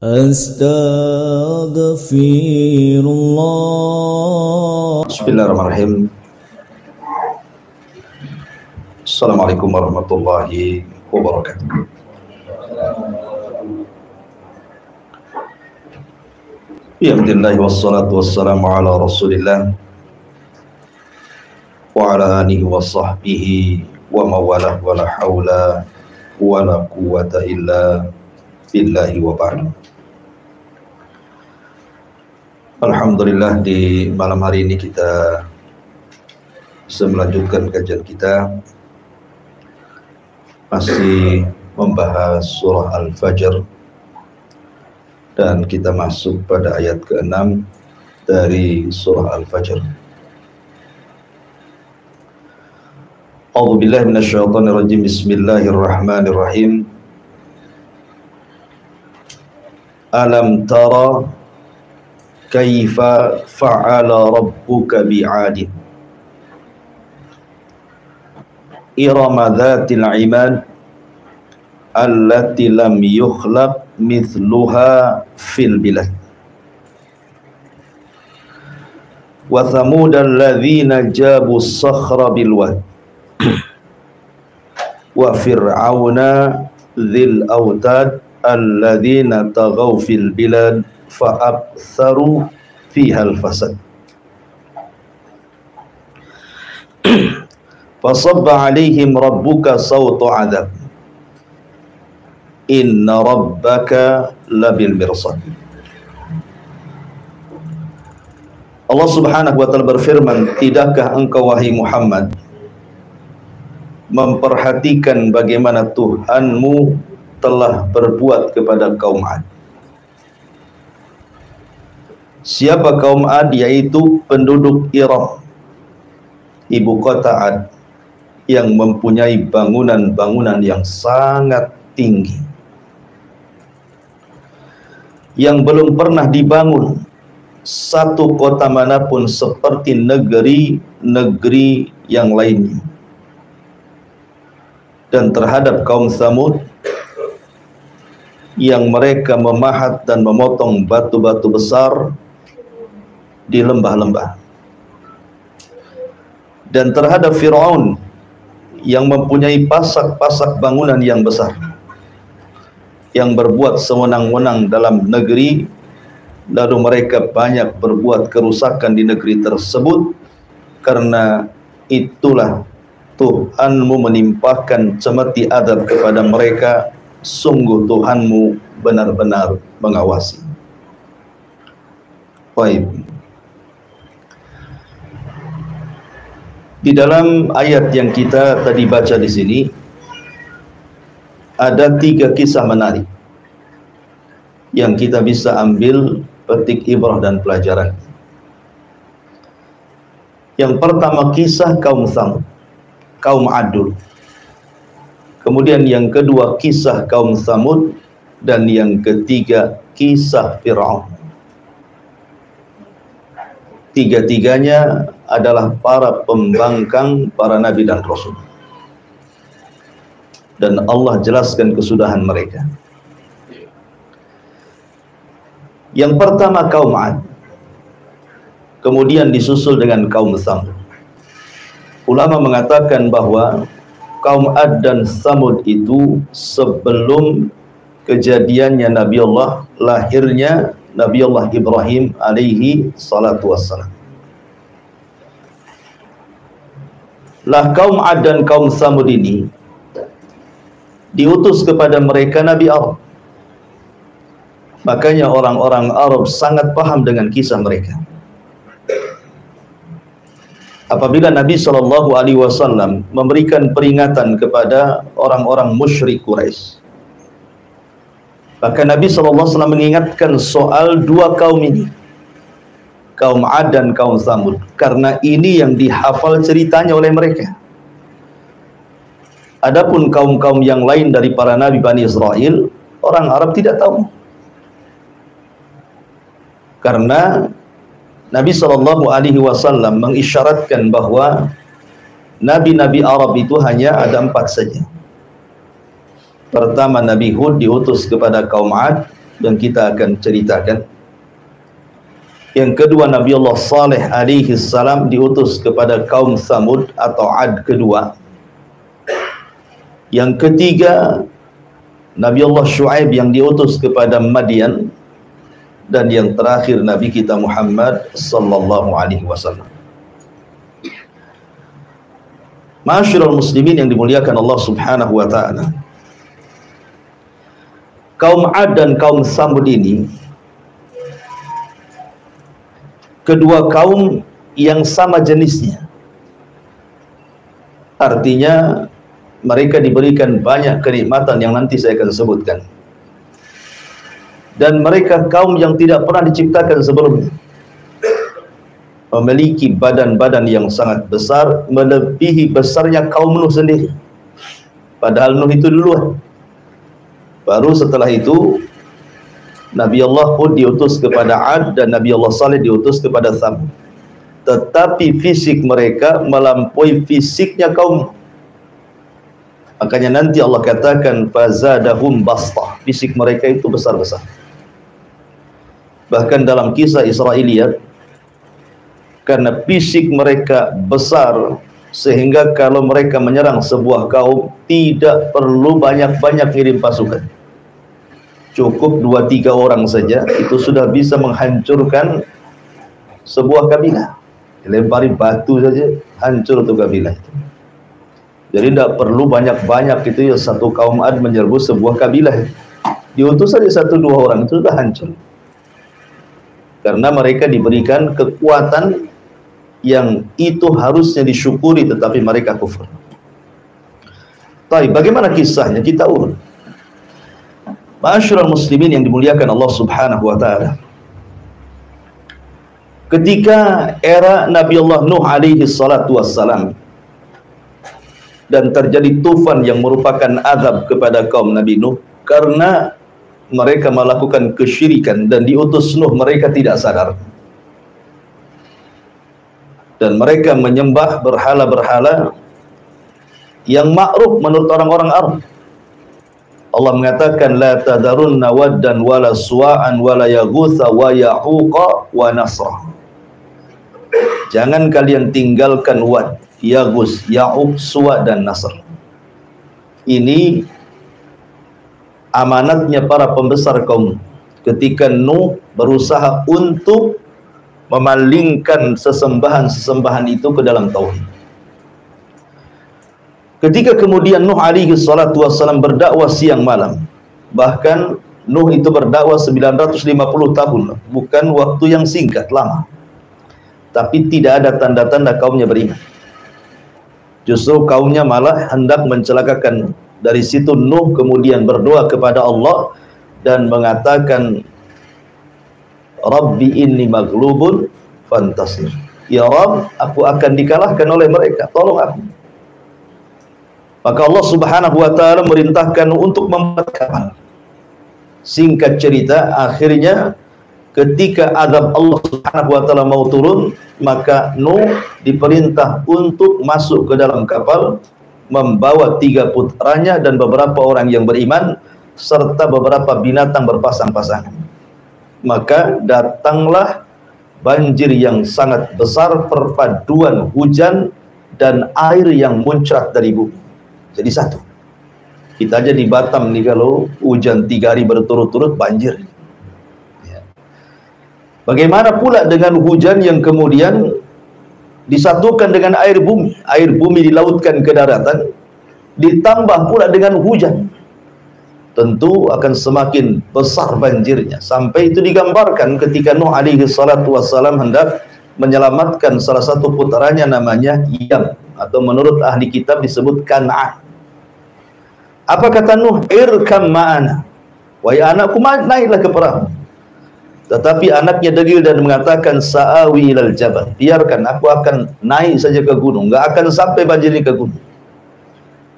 Astaghfirullah. Bismillahirrahmanirrahim. Assalamualaikum warahmatullahi wabarakatuh. Alhamdulillah wassalatu wassalamu ala rasulillah wa ala alihi wa sahbihi wa mawalah wa la hawla wa la quwwata illa billahi wa ba'du. Alhamdulillah, di malam hari ini kita bisa melanjutkan kajian kita, masih membahas surah Al-Fajr, dan kita masuk pada ayat ke-6 dari surah Al-Fajr. A'udzubillahi minasyaitonirrajim. Bismillahirrahmanirrahim. Alam tara kaifa fa'ala rabbuka bi'adin irama dhatil imad allati lam yukhlaq mithluha fil bilad wa thamud alladhina jabu as-sakhra bil wad wa fir'auna dhil autad alladhina taghaw fil bilad fa'aktharu fiha al-fasad fasabba alaihim rabbuka sawta adab inna rabbaka labil mirsad. Allah subhanahu wa ta'ala berfirman, tidakkah engkau wahai Muhammad memperhatikan bagaimana Tuhanmu telah berbuat kepada kaum Ad. Siapa kaum Ad? Yaitu penduduk Iram, ibu kota Ad, yang mempunyai bangunan-bangunan yang sangat tinggi, yang belum pernah dibangun satu kota manapun seperti negeri-negeri yang lainnya. Dan terhadap kaum Tsamud, yang mereka memahat dan memotong batu-batu besar di lembah-lembah. Dan terhadap Fir'aun, yang mempunyai pasak-pasak bangunan yang besar, yang berbuat sewenang-wenang dalam negeri, lalu mereka banyak berbuat kerusakan di negeri tersebut. Karena itulah Tuhanmu menimpakan cemeti adab kepada mereka. Sungguh Tuhanmu benar-benar mengawasi. Baik. Di dalam ayat yang kita tadi baca di sini ada 3 kisah menarik yang kita bisa ambil petik ibrah dan pelajaran. Yang pertama kisah kaum Tsamud, kaum Adul. Kemudian yang kedua kisah kaum Tsamud, dan yang ketiga kisah Fir'aun. Tiga-tiganya adalah para pembangkang para nabi dan rasul, dan Allah jelaskan kesudahan mereka. Yang pertama kaum Ad, kemudian disusul dengan kaum Tsamud. Ulama mengatakan bahwa kaum Ad dan Tsamud itu sebelum kejadiannya Nabi Allah, lahirnya Nabi Allah Ibrahim alaihi salatu wassalam. Lah kaum Ad dan kaum Tsamud ini diutus kepada mereka Nabi Arab. Makanya orang-orang Arab sangat paham dengan kisah mereka. Apabila Nabi SAW memberikan peringatan kepada orang-orang musyrik Quraisy, maka Nabi SAW mengingatkan soal 2 kaum ini, kaum Ad dan kaum Tsamud, karena ini yang dihafal ceritanya oleh mereka. Adapun kaum-kaum yang lain dari para nabi Bani Israel, orang Arab tidak tahu. Karena Nabi SAW mengisyaratkan bahwa nabi-nabi Arab itu hanya ada 4 saja. Pertama Nabi Hud diutus kepada kaum Ad, yang kita akan ceritakan. Yang kedua, Nabi Allah Saleh alaihi salam diutus kepada kaum Samud atau Ad kedua. Yang ketiga, Nabi Allah Shu'aib yang diutus kepada Madian. Dan yang terakhir, Nabi kita Muhammad sallallahu alaihi wasallam. Ma'asyiral muslimin yang dimuliakan Allah Subhanahu wa taala. Kaum Ad dan kaum Samud ini kedua kaum yang sama jenisnya. Artinya mereka diberikan banyak kenikmatan yang nanti saya akan sebutkan. Dan mereka kaum yang tidak pernah diciptakan sebelumnya. Memiliki badan-badan yang sangat besar, melebihi besarnya kaum Nuh sendiri. Padahal Nuh itu duluan. Baru setelah itu Nabi Allah pun diutus kepada Ad dan Nabi Allah Saleh diutus kepada Thamud. Tetapi fisik mereka melampaui fisiknya kaum. Makanya nanti Allah katakan fazadahum bastah. Fisik mereka itu besar-besar. Bahkan dalam kisah Israiliyat, karena fisik mereka besar sehingga kalau mereka menyerang sebuah kaum tidak perlu banyak-banyak kirim pasukan. Cukup 2-3 orang saja itu sudah bisa menghancurkan sebuah kabilah. Dilempari batu saja hancur itu kabilah itu. Jadi tidak perlu banyak-banyak itu ya, satu kaum Ad menyerbu sebuah kabilah. Diutus saja 1-2 orang itu sudah hancur. Karena mereka diberikan kekuatan yang itu harusnya disyukuri tetapi mereka kufur. Baik, bagaimana kisahnya kita urut. Ma'asyiral muslimin yang dimuliakan Allah Subhanahu wa taala. Ketika era Nabi Allah Nuh alaihi salatu wassalam dan terjadi tufan yang merupakan azab kepada kaum Nabi Nuh karena mereka melakukan kesyirikan dan diutus Nuh mereka tidak sadar. Dan mereka menyembah berhala-berhala yang ma'ruf menurut orang-orang Arab. Allah mengatakan la tadarunna waddan wala suwa'an wala yaghutsa wa ya'uqa wa nasra. Jangan kalian tinggalkan Wad, Yaghus, Ya'uq, Suwa dan Nasr. Ini amanatnya para pembesar kaum ketika Nuh berusaha untuk memalingkan sesembahan-sesembahan itu ke dalam tauhid. Ketika kemudian Nuh alaihi salatu wassalam berdakwah siang malam, bahkan Nuh itu berdakwah 950 tahun, bukan waktu yang singkat, lama. Tapi tidak ada tanda-tanda kaumnya beriman. Justru kaumnya malah hendak mencelakakan. Dari situ Nuh kemudian berdoa kepada Allah dan mengatakan, Rabbi inni maghlubun fantasir. Ya Rabb, aku akan dikalahkan oleh mereka, tolong aku. Maka Allah Subhanahu wa taala merintahkan untuk membuat kapal. Singkat cerita, akhirnya ketika azab Allah Subhanahu wa taala mau turun, maka Nuh diperintah untuk masuk ke dalam kapal membawa 3 putranya dan beberapa orang yang beriman serta beberapa binatang berpasang-pasangan. Maka datanglah banjir yang sangat besar, perpaduan hujan dan air yang muncrat dari bumi. Jadi satu. Kita aja di Batam nih kalau hujan 3 hari berturut-turut banjir. Ya. Bagaimana pula dengan hujan yang kemudian disatukan dengan air bumi. Air bumi dilautkan ke daratan, ditambah pula dengan hujan. Tentu akan semakin besar banjirnya. Sampai itu digambarkan ketika Nuh alaihi salatu wassalam hendak menyelamatkan salah satu putranya namanya Yam, atau menurut ahli kitab disebut Kan'an. Apa kata Nuh? Irkam ma'ana. Wahai anakku, naiklah ke perahu. Tetapi anaknya degil dan mengatakan sa'awi ilal jabal. Biarkan aku akan naik saja ke gunung, enggak akan sampai banjir ini ke gunung.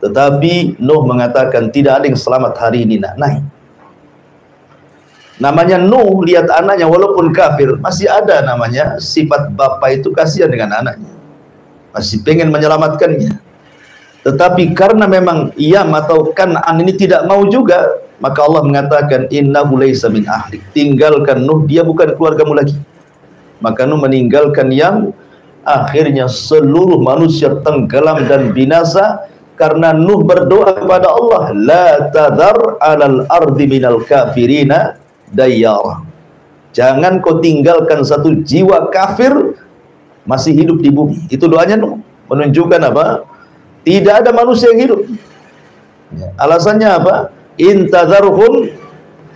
Tetapi Nuh mengatakan tidak ada yang selamat hari ini, nak naik. Namanya Nuh, lihat anaknya walaupun kafir, masih ada namanya sifat bapak itu kasihan dengan anaknya. Masih pengen menyelamatkannya. Tetapi karena memang Yam atau Kan'an ini tidak mau juga, maka Allah mengatakan innahu laisa min ahlik, tinggalkan Nuh, dia bukan keluargamu lagi. Maka Nuh meninggalkan yang akhirnya seluruh manusia tenggelam dan binasa karena Nuh berdoa kepada Allah, la tadhar 'alal ardi minal kafirina dayyara. Jangan kau tinggalkan satu jiwa kafir masih hidup di bumi. Itu doanya Nuh, menunjukkan apa? Tidak ada manusia yang hidup. Alasannya apa? Intadharhum,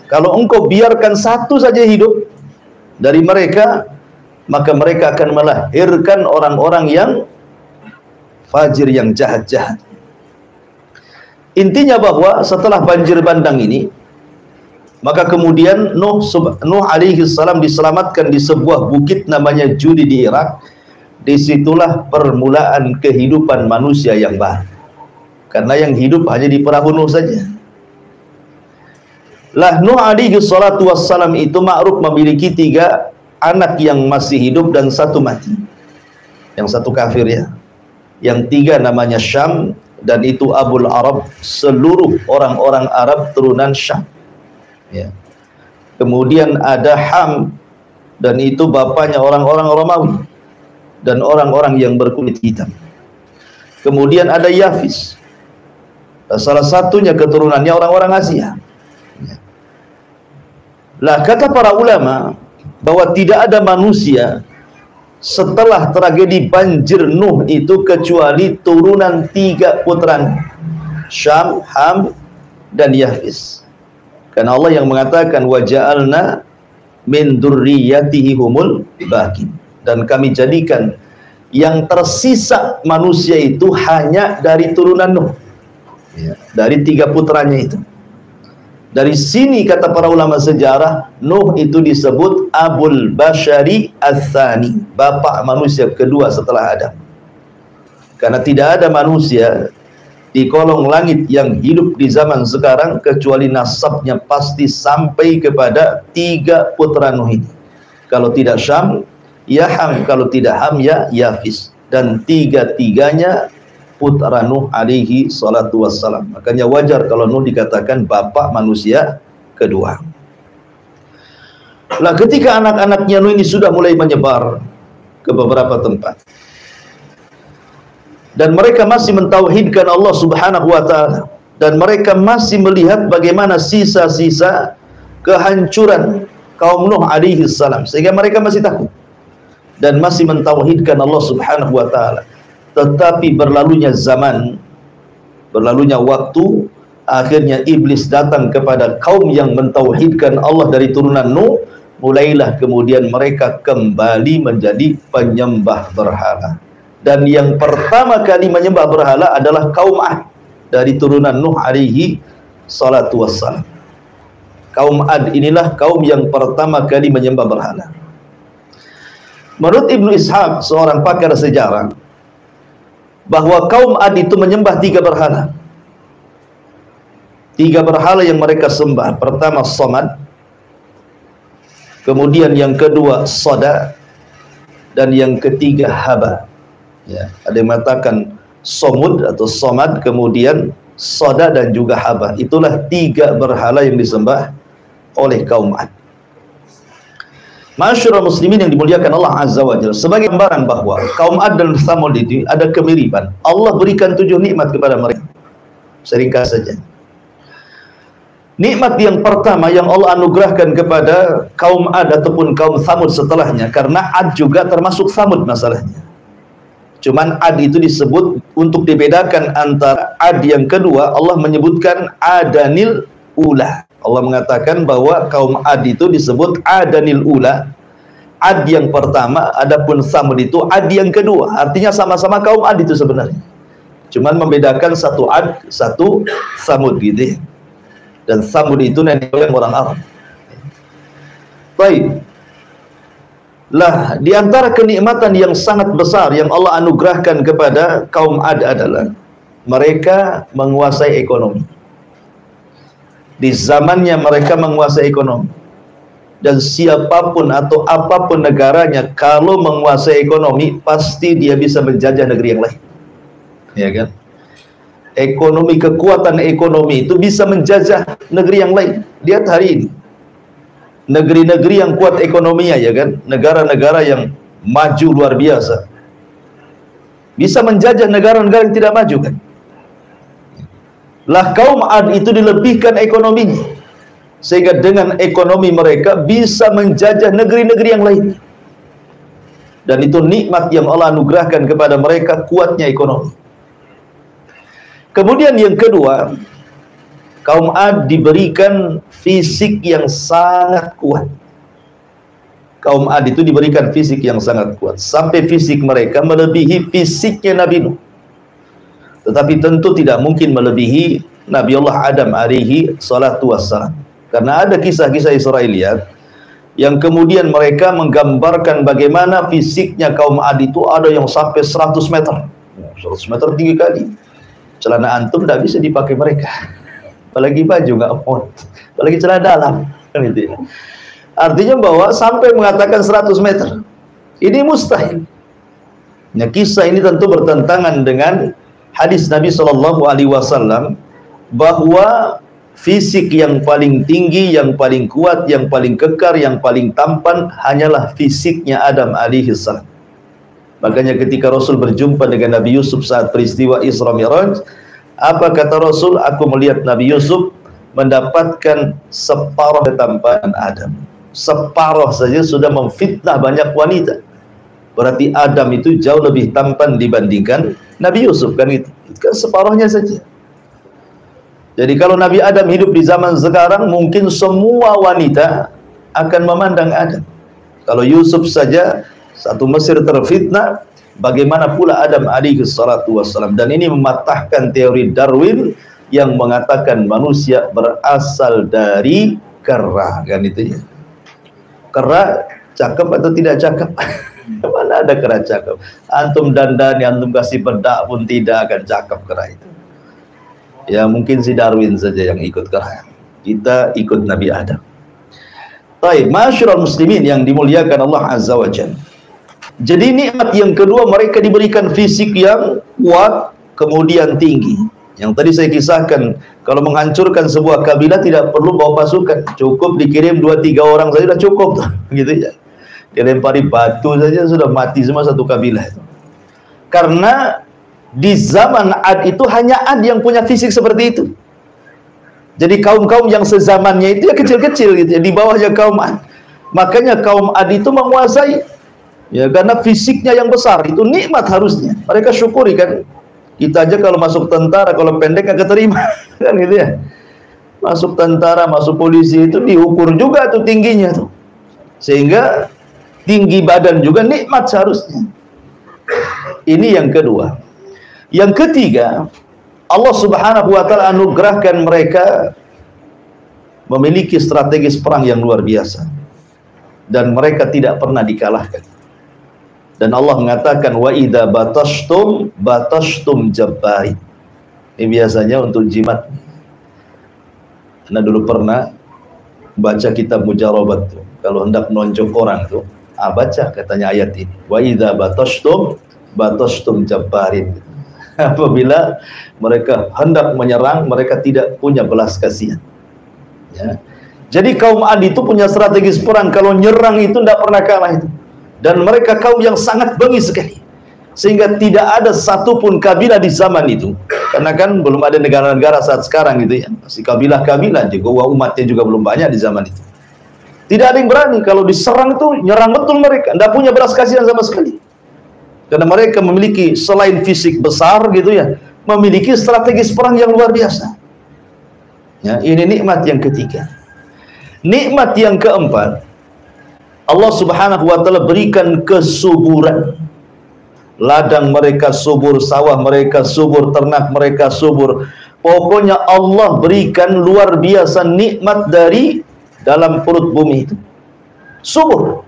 kalau engkau biarkan satu saja hidup dari mereka, maka mereka akan melahirkan orang-orang yang fajir, yang jahat-jahat. Intinya bahwa setelah banjir bandang ini, maka kemudian Nuh alaihi salam diselamatkan di sebuah bukit namanya Judi di Irak. Disitulah permulaan kehidupan manusia yang baru. Karena yang hidup hanya di perahu Nuh saja. Lah Nuh alaihi salatu wassalam itu ma'ruf memiliki 3 anak yang masih hidup dan 1 mati. Yang 1 kafir ya. Yang 3 namanya Syam, dan itu Abul Arab, seluruh orang-orang Arab turunan Syam. Ya. Kemudian ada Ham, dan itu bapaknya orang-orang Romawi dan orang-orang yang berkulit hitam. Kemudian ada Yafis, salah satunya keturunannya orang-orang Asia. Lah kata para ulama bahwa tidak ada manusia setelah tragedi banjir Nuh itu kecuali turunan 3 putranya, Syam, Ham, dan Yafis. Karena Allah yang mengatakan wa ja'alna min dzurriyyatihi humul baqin, dan kami jadikan yang tersisa manusia itu hanya dari turunan Nuh, ya, dari 3 putranya itu. Dari sini kata para ulama sejarah, Nuh itu disebut Abul Bashari Ats-Tsani, bapak manusia kedua setelah Adam. Karena tidak ada manusia di kolong langit yang hidup di zaman sekarang kecuali nasabnya pasti sampai kepada 3 putra Nuh ini. Kalau tidak Syam, ya Ham, kalau tidak Ham, ya Yafis. Dan 3-tiganya putra Nuh alaihi salatu wassalam. Makanya wajar kalau Nuh dikatakan bapak manusia kedua. Lah ketika anak-anaknya Nuh ini sudah mulai menyebar ke beberapa tempat, dan mereka masih mentauhidkan Allah subhanahu wa ta'ala, dan mereka masih melihat bagaimana sisa-sisa kehancuran kaum Nuh alaihi salam, sehingga mereka masih takut dan masih mentauhidkan Allah subhanahu wa ta'ala. Tetapi berlalunya zaman, berlalunya waktu, akhirnya iblis datang kepada kaum yang mentauhidkan Allah dari turunan Nuh. Mulailah kemudian mereka kembali menjadi penyembah berhala. Dan yang pertama kali menyembah berhala adalah kaum Ad dari turunan Nuh alaihi salatu wassalam. Kaum Ad inilah kaum yang pertama kali menyembah berhala. Menurut Ibnu Ishaq, seorang pakar sejarah, bahwa kaum Ad itu menyembah 3 berhala. 3 berhala yang mereka sembah. Pertama Somad, kemudian yang kedua Soda, dan yang ketiga Haba. Ya, ada yang mengatakan Somud atau Somad, kemudian Soda, dan juga Haba. Itulah 3 berhala yang disembah oleh kaum Ad. Masyarul muslimin yang dimuliakan Allah Azza wa Jalla, sebagai gambaran bahwa kaum Ad dan Tsamud itu ada kemiripan. Allah berikan 7 nikmat kepada mereka. Seringkas saja. Nikmat yang pertama yang Allah anugerahkan kepada kaum Ad ataupun kaum Tsamud setelahnya, karena Ad juga termasuk Tsamud masalahnya. Cuman Ad itu disebut untuk dibedakan antara Ad yang kedua. Allah menyebutkan Adanil Ula. Allah mengatakan bahwa kaum Ad itu disebut Adanil Ula, Ad yang pertama. Adapun Tsamud itu Ad yang kedua. Artinya sama-sama kaum Ad itu sebenarnya, cuman membedakan satu Ad, satu Tsamud gitu ya. Dan Tsamud itu nenek moyang orang Arab. Baik. Lah, di antara kenikmatan yang sangat besar yang Allah anugerahkan kepada kaum Ad adalah mereka menguasai ekonomi. Di zamannya mereka menguasai ekonomi, dan siapapun atau apapun negaranya kalau menguasai ekonomi pasti dia bisa menjajah negeri yang lain, ya kan? Ekonomi, kekuatan ekonomi itu bisa menjajah negeri yang lain. Lihat hari ini, negeri-negeri yang kuat ekonominya, ya kan, negara-negara yang maju luar biasa, bisa menjajah negara-negara yang tidak maju, kan. Lah kaum Ad itu dilebihkan ekonominya, sehingga dengan ekonomi mereka bisa menjajah negeri-negeri yang lain. Dan itu nikmat yang Allah anugerahkan kepada mereka, kuatnya ekonomi. Kemudian yang kedua, kaum Ad diberikan fisik yang sangat kuat. Kaum Ad itu diberikan fisik yang sangat kuat, sampai fisik mereka melebihi fisiknya Nabi Nuh. Tetapi tentu tidak mungkin melebihi Nabi Allah Adam alaihi salatu wassalam. Karena ada kisah-kisah Israiliyat yang kemudian mereka menggambarkan bagaimana fisiknya kaum Ad itu ada yang sampai 100 meter. 100 meter tinggi kali. Celana antum tidak bisa dipakai mereka. Apalagi baju nggak mau. Apalagi celana dalam. Kan itu ya. Artinya bahwa sampai mengatakan 100 meter. Ini mustahil. Nah, kisah ini tentu bertentangan dengan hadis Nabi SAW bahwa fisik yang paling tinggi, yang paling kuat, yang paling kekar, yang paling tampan hanyalah fisiknya Adam alaihi salam. Makanya ketika Rasul berjumpa dengan Nabi Yusuf saat peristiwa Isra Mi'raj, apa kata Rasul? Aku melihat Nabi Yusuf mendapatkan separuh ketampanan Adam. Separuh saja sudah memfitnah banyak wanita. Berarti Adam itu jauh lebih tampan dibandingkan Nabi Yusuf, kan itu kan separuhnya saja. Jadi kalau Nabi Adam hidup di zaman sekarang, mungkin semua wanita akan memandang Adam. Kalau Yusuf saja satu Mesir terfitnah, bagaimana pula Adam alaihi salatu wassalam. Dan ini mematahkan teori Darwin yang mengatakan manusia berasal dari kera, kan itu ya. Kera cakep atau tidak cakep? Mana ada kera cakep? Antum dandani, antum kasih bedak pun tidak akan cakep kera itu. Ya mungkin si Darwin saja yang ikut kera. Kita ikut Nabi Adam. Baik, masyarul muslimin yang dimuliakan Allah Azza wa Jalla. Jadi nikmat yang kedua, mereka diberikan fisik yang kuat, kemudian tinggi. Yang tadi saya kisahkan, kalau menghancurkan sebuah kabilah tidak perlu bawa pasukan, cukup dikirim 2-3 orang saja sudah cukup tuh, gitu ya. Dilempari batu saja sudah mati semua satu kabilah. Karena di zaman Ad itu hanya Ad yang punya fisik seperti itu. Jadi kaum-kaum yang sezamannya itu ya kecil-kecil gitu ya, di bawahnya kaum Ad. Makanya kaum Ad itu menguasai. Ya, karena fisiknya yang besar itu nikmat harusnya. Mereka syukuri, kan. Kita aja kalau masuk tentara, kalau pendek nggak keterima, kan gitu ya. Masuk tentara, masuk polisi itu diukur juga tuh tingginya tuh. Sehingga tinggi badan juga nikmat seharusnya. Ini yang kedua. Yang ketiga, Allah Subhanahu wa taala anugerahkan mereka memiliki strategis perang yang luar biasa. Dan mereka tidak pernah dikalahkan. Dan Allah mengatakan wa idza batashtum jabbarin. Ini biasanya untuk jimat. Karena dulu pernah baca kitab Mujarabat tuh. Kalau hendak nonjok orang tuh, baca katanya ayat ini. Wa idza batashtum jabbarin. Apabila mereka hendak menyerang, mereka tidak punya belas kasihan. Ya. Jadi kaum Ad itu punya strategis perang. Kalau nyerang itu tidak pernah kalah itu. Dan mereka kaum yang sangat bengis sekali, sehingga tidak ada satupun kabilah di zaman itu, karena kan belum ada negara-negara saat sekarang gitu ya, masih kabilah-kabilah juga, umatnya juga belum banyak di zaman itu. Tidak ada yang berani kalau diserang itu nyerang betul mereka, tidak punya belas kasihan sama sekali, karena mereka memiliki selain fisik besar gitu ya, memiliki strategis perang yang luar biasa. Ya, ini nikmat yang ketiga. Nikmat yang keempat, Allah Subhanahu wa taala berikan kesuburan. Ladang mereka subur, sawah mereka subur, ternak mereka subur. Pokoknya Allah berikan luar biasa nikmat dari dalam perut bumi itu. Subur.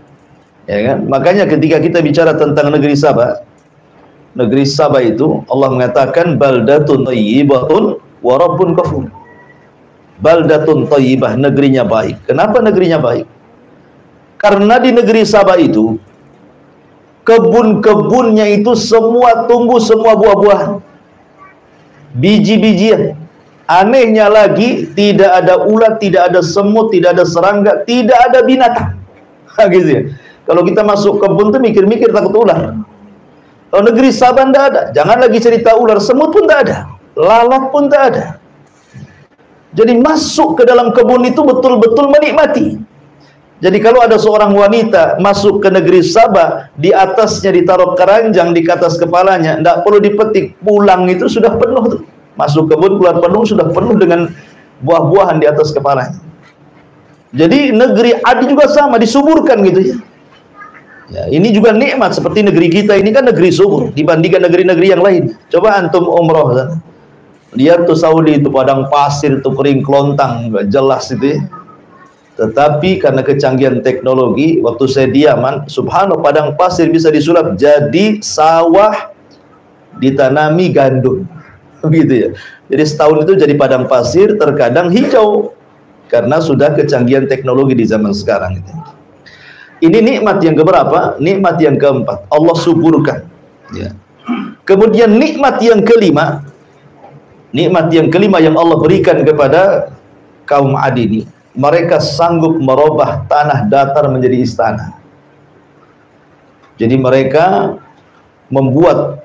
Ya kan? Makanya ketika kita bicara tentang negeri Sabah, negeri Sabah itu Allah mengatakan baldatun thayyibatun wa rabbun ghafur. Baldatun thayyibah, negerinya baik. Kenapa negerinya baik? Karena di negeri Sabah itu kebun-kebunnya itu semua tumbuh semua buah-buahan. biji-bijian. Anehnya lagi, tidak ada ulat, tidak ada semut, tidak ada serangga, tidak ada binatang. Gitu ya. Kalau kita masuk kebun tuh mikir-mikir takut ular. Kalau negeri Sabah tidak ada. Jangan lagi cerita ular, semut pun tidak ada, lalat pun tidak ada. Jadi masuk ke dalam kebun itu betul-betul menikmati. Jadi kalau ada seorang wanita masuk ke negeri Sabah, di atasnya ditaruh keranjang di atas kepalanya, tidak perlu dipetik, pulang itu sudah penuh tuh. Masuk kebun, keluar penuh, sudah penuh dengan buah-buahan di atas kepalanya. Jadi negeri Adi juga sama, disuburkan gitu ya. Ya, ini juga nikmat seperti negeri kita ini kan negeri subur dibandingkan negeri-negeri yang lain. Coba antum umroh sana. Lihat tuh Saudi itu padang pasir itu kering kelontang, nggak jelas itu ya. Tetapi karena kecanggihan teknologi, waktu saya di Yaman, subhanallah, padang pasir bisa disulap jadi sawah ditanami gandum. Begitu ya. Jadi setahun itu jadi padang pasir, terkadang hijau karena sudah kecanggihan teknologi di zaman sekarang itu. Ini nikmat yang keberapa? Nikmat yang keempat. Allah suburkan. Ya. Kemudian nikmat yang kelima, yang Allah berikan kepada kaum Ad ini, mereka sanggup merubah tanah datar menjadi istana. Jadi mereka membuat,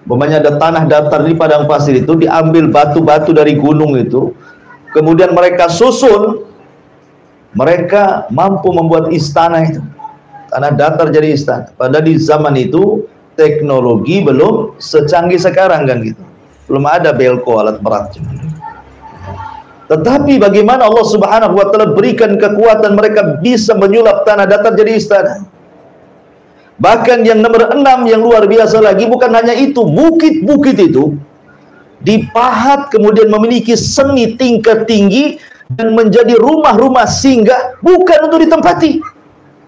umpamanya ada tanah datar di padang pasir itu, diambil batu-batu dari gunung itu, kemudian mereka susun. Mereka mampu membuat istana itu, tanah datar jadi istana. Padahal di zaman itu teknologi belum secanggih sekarang kan gitu, belum ada belko, alat berat. Tetapi bagaimana Allah Subhanahu wa Ta'ala berikan kekuatan mereka bisa menyulap tanah datar jadi istana. Bahkan yang nomor 6 yang luar biasa lagi, bukan hanya itu, bukit-bukit itu dipahat kemudian memiliki seni tingkat tinggi dan menjadi rumah-rumah singgah, bukan untuk ditempati,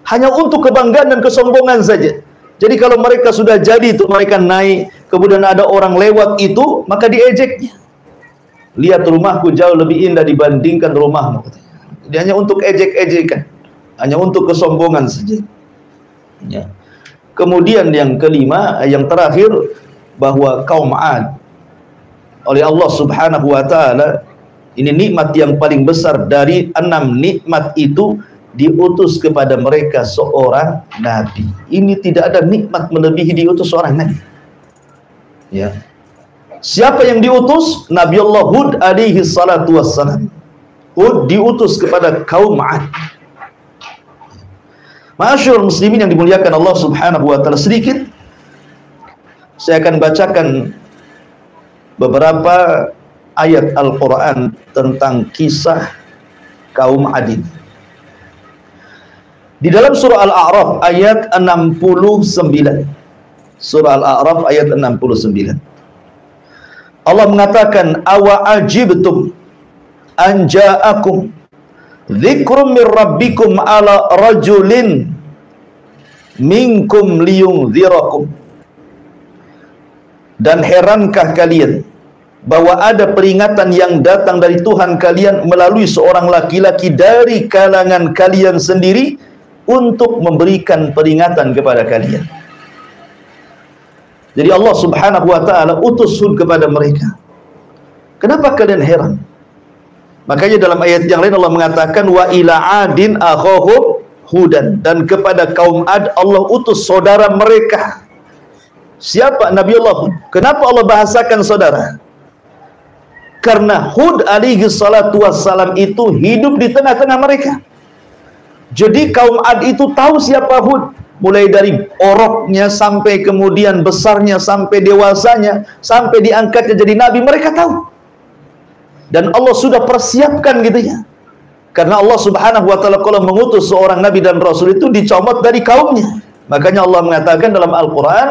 hanya untuk kebanggaan dan kesombongan saja. Jadi kalau mereka sudah jadi itu, mereka naik, kemudian ada orang lewat itu, maka diejeknya. Lihat rumahku jauh lebih indah dibandingkan rumahmu. Jadi hanya untuk ejek-ejekan, hanya untuk kesombongan saja. Ya. Kemudian yang kelima, yang terakhir, bahwa kaum Ad oleh Allah Subhanahu wa Ta'ala, ini nikmat yang paling besar dari 6 nikmat itu, diutus kepada mereka seorang nabi. Ini tidak ada nikmat melebihi diutus seorang nabi. Ya. Siapa yang diutus? Nabi Allah Hud alaihi salatu wassalam. Hud diutus kepada kaum Ad. Ma'asyiral muslimin yang dimuliakan Allah Subhanahu wa Ta'ala, sedikit saya akan bacakan beberapa ayat Al-Quran tentang kisah kaum Ad. Di dalam surah Al-A'raf ayat 69. Surah Al-A'raf ayat 69. Allah mengatakan, awa ajibtum an ja'akum dzikrum min rabbikum ala rajulin minkum liyunzirakum. Dan herankah kalian bahwa ada peringatan yang datang dari Tuhan kalian melalui seorang laki-laki dari kalangan kalian sendiri untuk memberikan peringatan kepada kalian. Jadi Allah Subhanahu wa Ta'ala utus Hud kepada mereka. Kenapa kalian heran? Makanya dalam ayat yang lain Allah mengatakan, wa ila adin akhahum hudan, dan kepada kaum Ad Allah utus saudara mereka. Siapa? Nabi Allah Hud. Kenapa Allah bahasakan saudara? Karena Hud alaihi salatu wassalam itu hidup di tengah-tengah mereka. Jadi kaum Ad itu tahu siapa Hud, mulai dari oroknya sampai kemudian besarnya, sampai dewasanya, sampai diangkatnya jadi nabi, mereka tahu. Dan Allah sudah persiapkan gitu ya. Karena Allah Subhanahu wa Ta'ala kalau mengutus seorang nabi dan rasul itu dicomot dari kaumnya. Makanya Allah mengatakan dalam Al-Quran,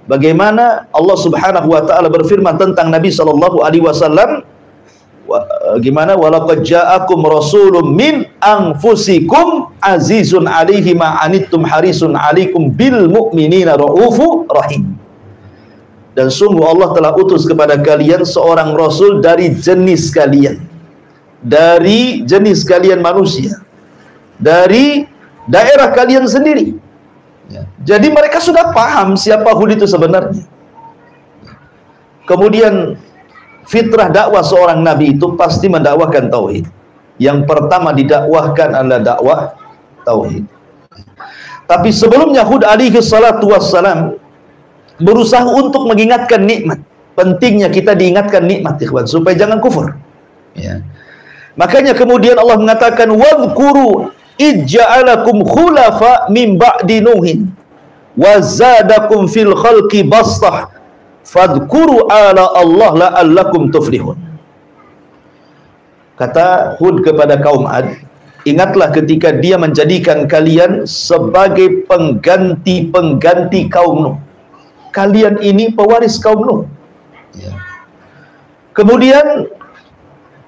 bagaimana Allah Subhanahu wa Ta'ala berfirman tentang Nabi sallallahu alaihi wasallam, gimana, walaqad ja'akum rasulun min anfusikum azizun 'alaihi ma anittum harisun 'alaikum bil mu'minina raufur rahim. Dan sungguh Allah telah utus kepada kalian seorang rasul dari jenis kalian, dari jenis kalian manusia, dari daerah kalian sendiri. Ya. Jadi mereka sudah paham siapa Hud itu sebenarnya. Kemudian fitrah dakwah seorang nabi itu pasti mendakwahkan tauhid. Yang pertama didakwahkan adalah dakwah tauhid. Tapi sebelumnya Hud alaihi salatu wassalam berusaha untuk mengingatkan nikmat. Pentingnya kita diingatkan nikmat, ikhwan, supaya jangan kufur. Ya. Makanya kemudian Allah mengatakan wadhkuru ij'alakum khulafa min ba'di nuhin wa zadakum fil khalqi bastah fadhkuru ala Allah la'allakum tuflihun. Kata Hud kepada kaum Ad, ingatlah ketika dia menjadikan kalian sebagai pengganti-pengganti kaum Nuh. Kalian ini pewaris kaum Nuh. Ya. Kemudian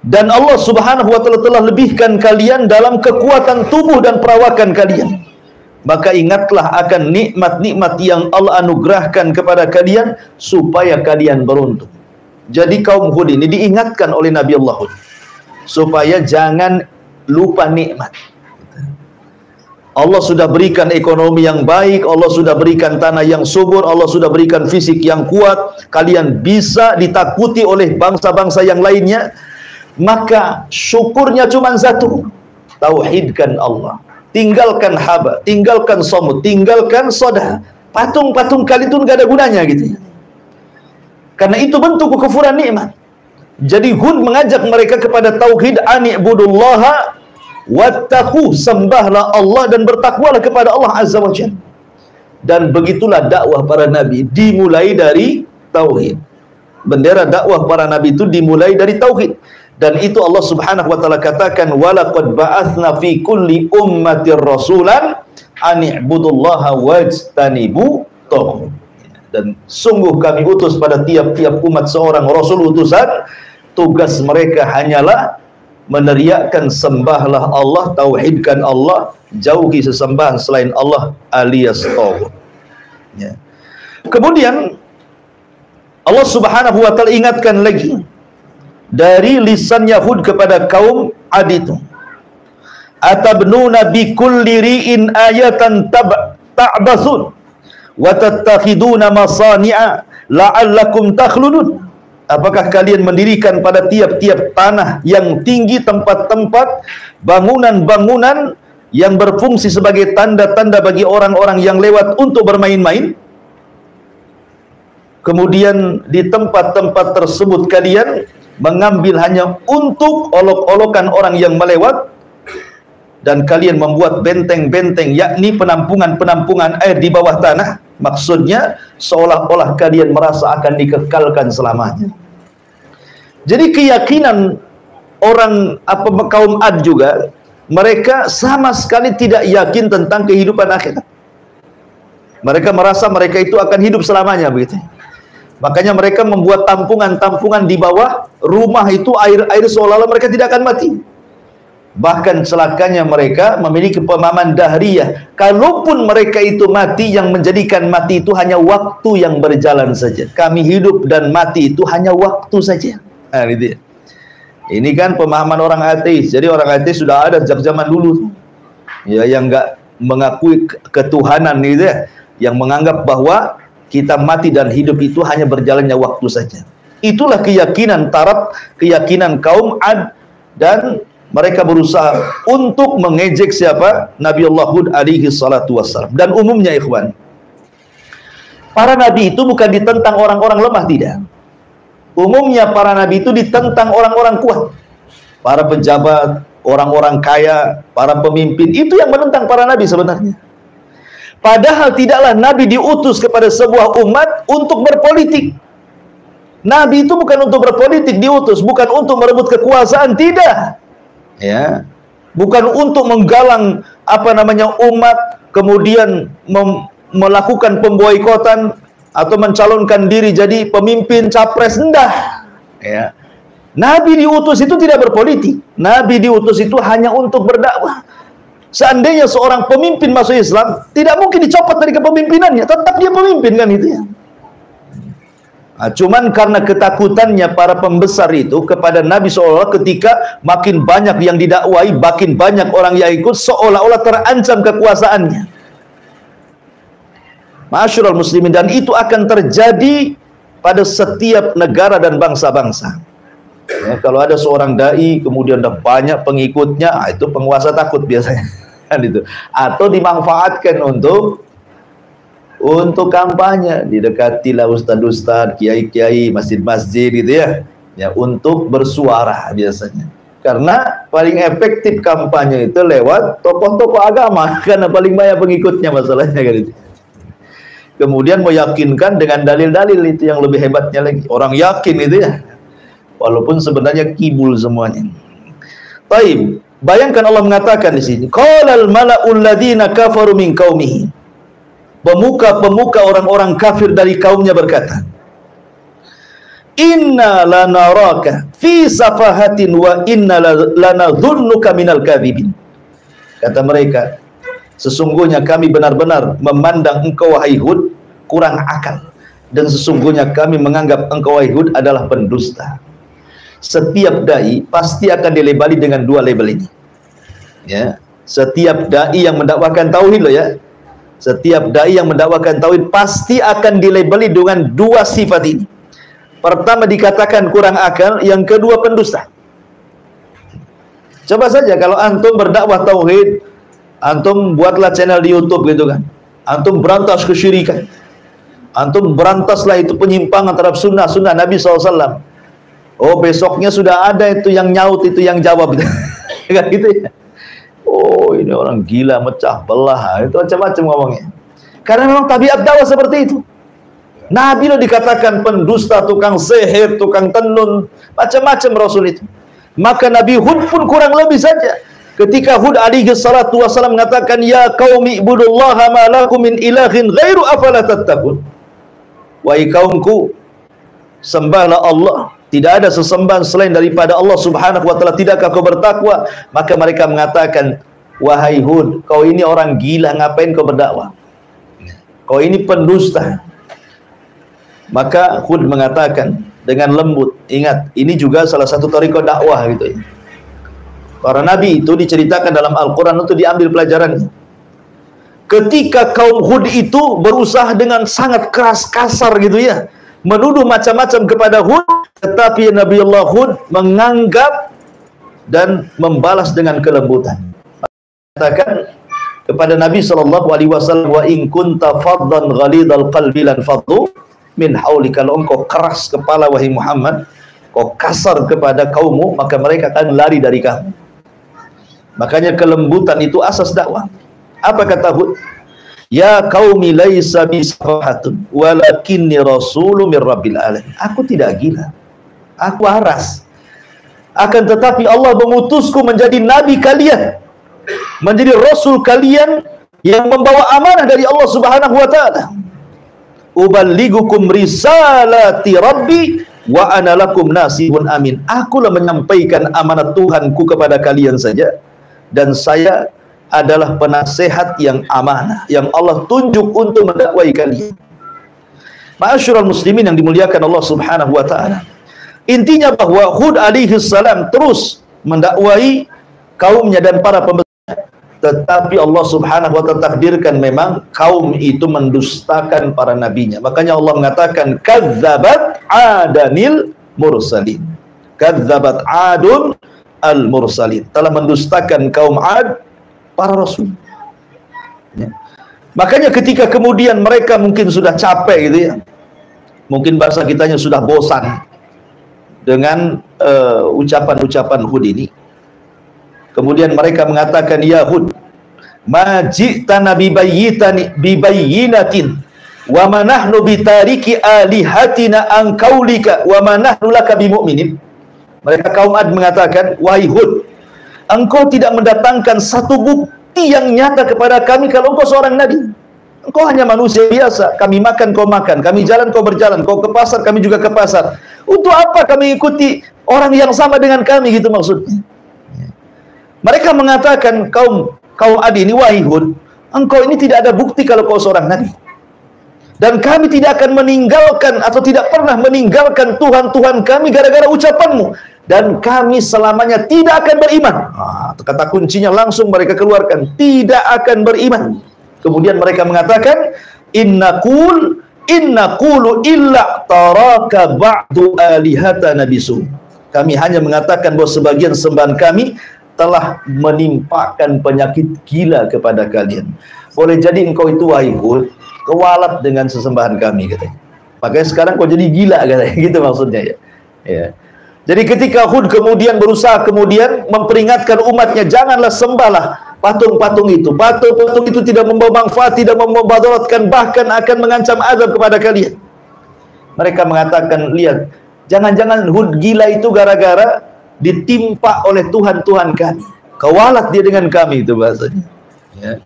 dan Allah subhanahu wa ta'ala telah lebihkan kalian dalam kekuatan tubuh dan perawakan kalian. Maka ingatlah akan nikmat-nikmat yang Allah anugerahkan kepada kalian supaya kalian beruntung. Jadi kaum Hud ini diingatkan oleh Nabi Allah Hud supaya jangan lupa nikmat. Allah sudah berikan ekonomi yang baik, Allah sudah berikan tanah yang subur, Allah sudah berikan fisik yang kuat, kalian bisa ditakuti oleh bangsa-bangsa yang lainnya. Maka syukurnya cuma satu, tauhidkan Allah, tinggalkan haba, tinggalkan somut, tinggalkan sodah. Patung-patung kali itu nggak ada gunanya gitu ya. Karena itu bentuk kekufuran nikmat. Jadi Hud mengajak mereka kepada tauhid, ani'budullaha wattaqu, sembahlah Allah dan bertakwalah kepada Allah azza wajalla. Dan begitulah dakwah para nabi, dimulai dari tauhid. Bendera dakwah para nabi itu dimulai dari tauhid. Dan itu Allah subhanahu wa ta'ala katakan walaqad ba'athna fi kulli ummatir rasulan ani'budullaha wajtanibu taghut. Dan sungguh kami utus pada tiap-tiap umat seorang rasul utusan, tugas mereka hanyalah meneriakkan sembahlah Allah, tauhidkan Allah, jauhi sesembahan selain Allah alias taghut. Ya. Kemudian Allah subhanahu wa ta'ala ingatkan lagi dari lisan Yahud kepada kaum Ad itu, atabnuna bi kulli ri'in ayatan ta'basun wa tattakhiduna masani'a la'allakum takhludun. Apakah kalian mendirikan pada tiap-tiap tanah yang tinggi tempat-tempat bangunan-bangunan yang berfungsi sebagai tanda-tanda bagi orang-orang yang lewat untuk bermain-main? Kemudian di tempat-tempat tersebut kalian mengambil hanya untuk olok-olokan orang yang melewat, dan kalian membuat benteng-benteng, yakni penampungan-penampungan air di bawah tanah. Maksudnya seolah-olah kalian merasa akan dikekalkan selamanya. Jadi keyakinan orang kaum Ad juga, mereka sama sekali tidak yakin tentang kehidupan akhirat. Mereka merasa mereka itu akan hidup selamanya begitu. Makanya mereka membuat tampungan-tampungan di bawah rumah itu, air-air seolah-olah mereka tidak akan mati. Bahkan celakanya mereka memiliki pemahaman dahriyah. Kalaupun mereka itu mati, yang menjadikan mati itu hanya waktu yang berjalan saja. Kami hidup dan mati itu hanya waktu saja. Nah, gitu ya. Ini kan pemahaman orang ateis. Jadi orang ateis sudah ada sejak zaman dulu. Ya, yang enggak mengakui ketuhanan gitu ya. Yang menganggap bahwa kita mati dan hidup itu hanya berjalannya waktu saja. Itulah keyakinan taraf, keyakinan kaum Ad, dan mereka berusaha untuk mengejek siapa? Nabi Allah Hud alaihi salatu wassalam. Dan umumnya ikhwan, para nabi itu bukan ditentang orang-orang lemah, tidak. Umumnya para nabi itu ditentang orang-orang kuat. Para pejabat, orang-orang kaya, para pemimpin, itu yang menentang para nabi sebenarnya. Padahal tidaklah Nabi diutus kepada sebuah umat untuk berpolitik. Nabi itu bukan untuk berpolitik diutus, bukan untuk merebut kekuasaan, tidak. Ya. Bukan untuk menggalang umat, kemudian melakukan pemboikotan atau mencalonkan diri jadi pemimpin capres, enggak. Ya. Nabi diutus itu tidak berpolitik. Nabi diutus itu hanya untuk berdakwah. Seandainya seorang pemimpin masuk Islam, tidak mungkin dicopot dari kepemimpinannya, tetap dia pemimpin kan itu ya. Nah, cuman karena ketakutannya para pembesar itu kepada Nabi, seolah-olah ketika makin banyak yang didakwai, makin banyak orang yang ikut, seolah-olah terancam kekuasaannya. Ma'asyiral muslimin, dan itu akan terjadi pada setiap negara dan bangsa-bangsa. Ya, kalau ada seorang dai kemudian ada banyak pengikutnya, itu penguasa takut biasanya. Kan itu. Atau dimanfaatkan untuk kampanye, didekatilah ustadz-ustadz, kiai-kiai, masjid-masjid gitu ya. Ya, untuk bersuara biasanya. Karena paling efektif kampanye itu lewat tokoh-tokoh agama, karena paling banyak pengikutnya masalahnya kan itu. Kemudian meyakinkan dengan dalil-dalil, itu yang lebih hebatnya lagi. Orang yakin itu ya. Walaupun sebenarnya kibul semuanya. Taib, bayangkan Allah mengatakan di sini, qalal mala'ul ladzina kafaru min qaumihi. Pemuka-pemuka orang-orang kafir dari kaumnya berkata, inna lanaraka fi safahatin wa inna lanadhunnuka minal kadhibin. Kata mereka, sesungguhnya kami benar-benar memandang engkau wahai Hud kurang akal, dan sesungguhnya kami menganggap engkau wahai Hud adalah pendusta. Setiap dai pasti akan dilabeli dengan dua label ini. Ya, setiap dai yang mendakwakan tauhid loh ya. Setiap dai yang mendakwakan tauhid pasti akan dilabeli dengan dua sifat ini. Pertama dikatakan kurang akal, yang kedua pendusta. Coba saja kalau antum berdakwah tauhid, antum buatlah channel di YouTube gitu kan. Antum berantas kesyirikan. Antum berantaslah itu penyimpangan terhadap sunnah Nabi SAW. Oh, besoknya sudah ada itu yang nyaut, itu yang jawab gitu. Kan gitu ya. Oh, ini orang gila, mecah belah, itu macam-macam ngomongnya. Karena memang tabiat dakwah seperti itu. Nabi lo dikatakan pendusta, tukang sihir, tukang tenun, macam-macam Rasul itu. Maka Nabi Hud pun kurang lebih saja. Ketika Hud alaihi salatu wasallam mengatakan, ya qaumi ibudullaha ma lakum min ilahin ghairu afala tattaqun. Wahai kaumku, sembahlah Allah. Tidak ada sesembahan selain daripada Allah subhanahu wa ta'ala. Tidakkah kau bertakwa? Maka mereka mengatakan, wahai Hud, kau ini orang gila, ngapain kau berdakwah? Kau ini pendusta. Maka Hud mengatakan dengan lembut, ingat, ini juga salah satu tariqah dakwah gitu ya. Para nabi itu diceritakan dalam Al-Quran itu diambil pelajaran. Ketika kaum Hud itu berusaha dengan sangat keras, kasar gitu ya, menuduh macam-macam kepada Hud, tetapi Nabi Allah Hud menganggap dan membalas dengan kelembutan. Katakan kepada Nabi SAW, wa in kunta faddan ghalidhal qalbi lan faddu min hauli. Kalau engkau keras kepala wahai Muhammad, kau kasar kepada kaummu, maka mereka akan lari dari kamu. Makanya kelembutan itu asas dakwah. Apa kata Hud? Ya qaumi laisa bisafahatun walakinni rasulun min rabbil alamin. Aku tidak gila, aku waras. Akan tetapi Allah mengutusku menjadi nabi kalian, menjadi rasul kalian yang membawa amanah dari Allah Subhanahu wa taala. Uballigukum risalati rabbi wa ana lakum nasihun amin. Akulah menyampaikan amanat Tuhanku kepada kalian saja, dan saya adalah penasehat yang amanah yang Allah tunjuk untuk mendakwai kalian. Ma'asyiral muslimin yang dimuliakan Allah Subhanahu wa taala. Intinya bahwa Hud alaihi salam terus mendakwai kaumnya dan para pembesar, tetapi Allah Subhanahu wa taala takdirkan memang kaum itu mendustakan para nabinya. Makanya Allah mengatakan kadzabat adanil mursalin. Kadzabat adun al mursalin. Telah mendustakan kaum Ad para rasul. Ya. Makanya ketika kemudian mereka mungkin sudah capek gitu ya, mungkin bahasa kitanya sudah bosan dengan ucapan-ucapan Hud ini, kemudian mereka mengatakan, ya Hud, ma ji'tana bibayyinatin wa ma nahnu bitariki alihatina an qaulika wa ma nahnu laka bimu'minin. Mereka kaum Ad mengatakan, wahai Hud, engkau tidak mendatangkan satu bukti yang nyata kepada kami kalau engkau seorang nabi. Engkau hanya manusia biasa. Kami makan, kau makan. Kami jalan, kau berjalan. Kau ke pasar, kami juga ke pasar. Untuk apa kami ikuti orang yang sama dengan kami, gitu maksudnya. Mereka mengatakan, kaum Ad ini, wahai Hud, engkau ini tidak ada bukti kalau kau seorang nabi. Dan kami tidak akan meninggalkan atau tidak pernah meninggalkan Tuhan-Tuhan kami gara-gara ucapanmu. Dan kami selamanya tidak akan beriman. Kata kuncinya langsung mereka keluarkan, tidak akan beriman. Kemudian mereka mengatakan, inna qulu illa taraka ba'du alihatana bisu. Kami hanya mengatakan bahwa sebagian sembahan kami telah menimpakan penyakit gila kepada kalian. Boleh jadi engkau itu wahai Hud kewalat dengan sesembahan kami katanya. Makanya sekarang kau jadi gila katanya, gitu maksudnya ya. Ya. Jadi ketika Hud kemudian berusaha memperingatkan umatnya, janganlah sembahlah patung-patung itu. Patung-patung itu tidak membawa manfaat, tidak membawaratkan, bahkan akan mengancam azab kepada kalian. Mereka mengatakan, lihat, jangan-jangan Hud gila itu gara-gara ditimpa oleh Tuhan-Tuhan kami. Kewalat dia dengan kami, itu bahasanya. Ya.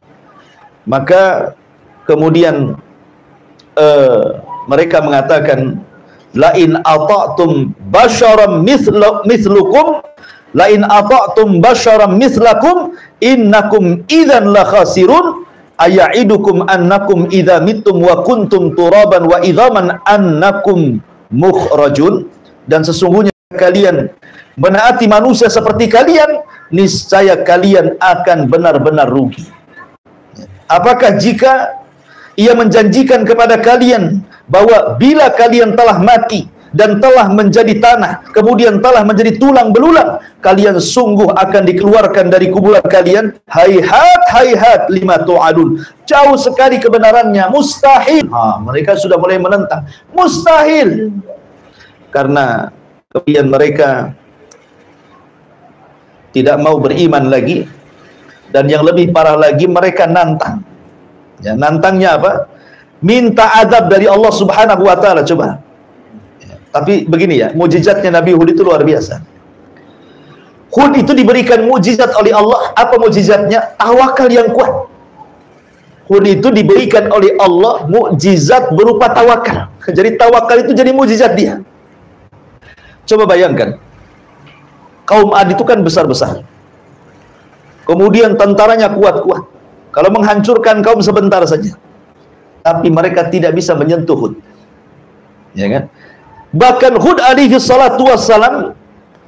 Maka kemudian mereka mengatakan, lain ata'tum basyaram mithlukum, lain ata'tum basyaram mithlakum innakum idzan la khasirun aya'idukum annakum idza mittum wa kuntum turaban wa idzaman annakum mukhrajun. Dan sesungguhnya kalian menaati manusia seperti kalian, niscaya kalian akan benar-benar rugi. Apakah jika ia menjanjikan kepada kalian bahwa bila kalian telah mati dan telah menjadi tanah, kemudian telah menjadi tulang belulang, kalian sungguh akan dikeluarkan dari kuburan kalian? Hayhat, hayhat lima tu'adun. Jauh sekali kebenarannya, mustahil. Mereka sudah mulai menentang, mustahil. Karena kemudian mereka tidak mau beriman lagi. Dan yang lebih parah lagi, mereka nantang. Ya, nantangnya apa? Minta azab dari Allah Subhanahu wa taala. Coba. Ya, tapi begini ya, mukjizatnya Nabi Hud itu luar biasa. Hud itu diberikan mukjizat oleh Allah. Apa mukjizatnya? Tawakal yang kuat. Hud itu diberikan oleh Allah mukjizat berupa tawakal. Jadi tawakal itu jadi mukjizat dia. Coba bayangkan. Kaum Ad itu kan besar-besar. Kemudian tentaranya kuat-kuat. Kalau menghancurkan kaum sebentar saja. Tapi mereka tidak bisa menyentuh Hud. Ya kan? Bahkan Hud alaihi salatu wassalam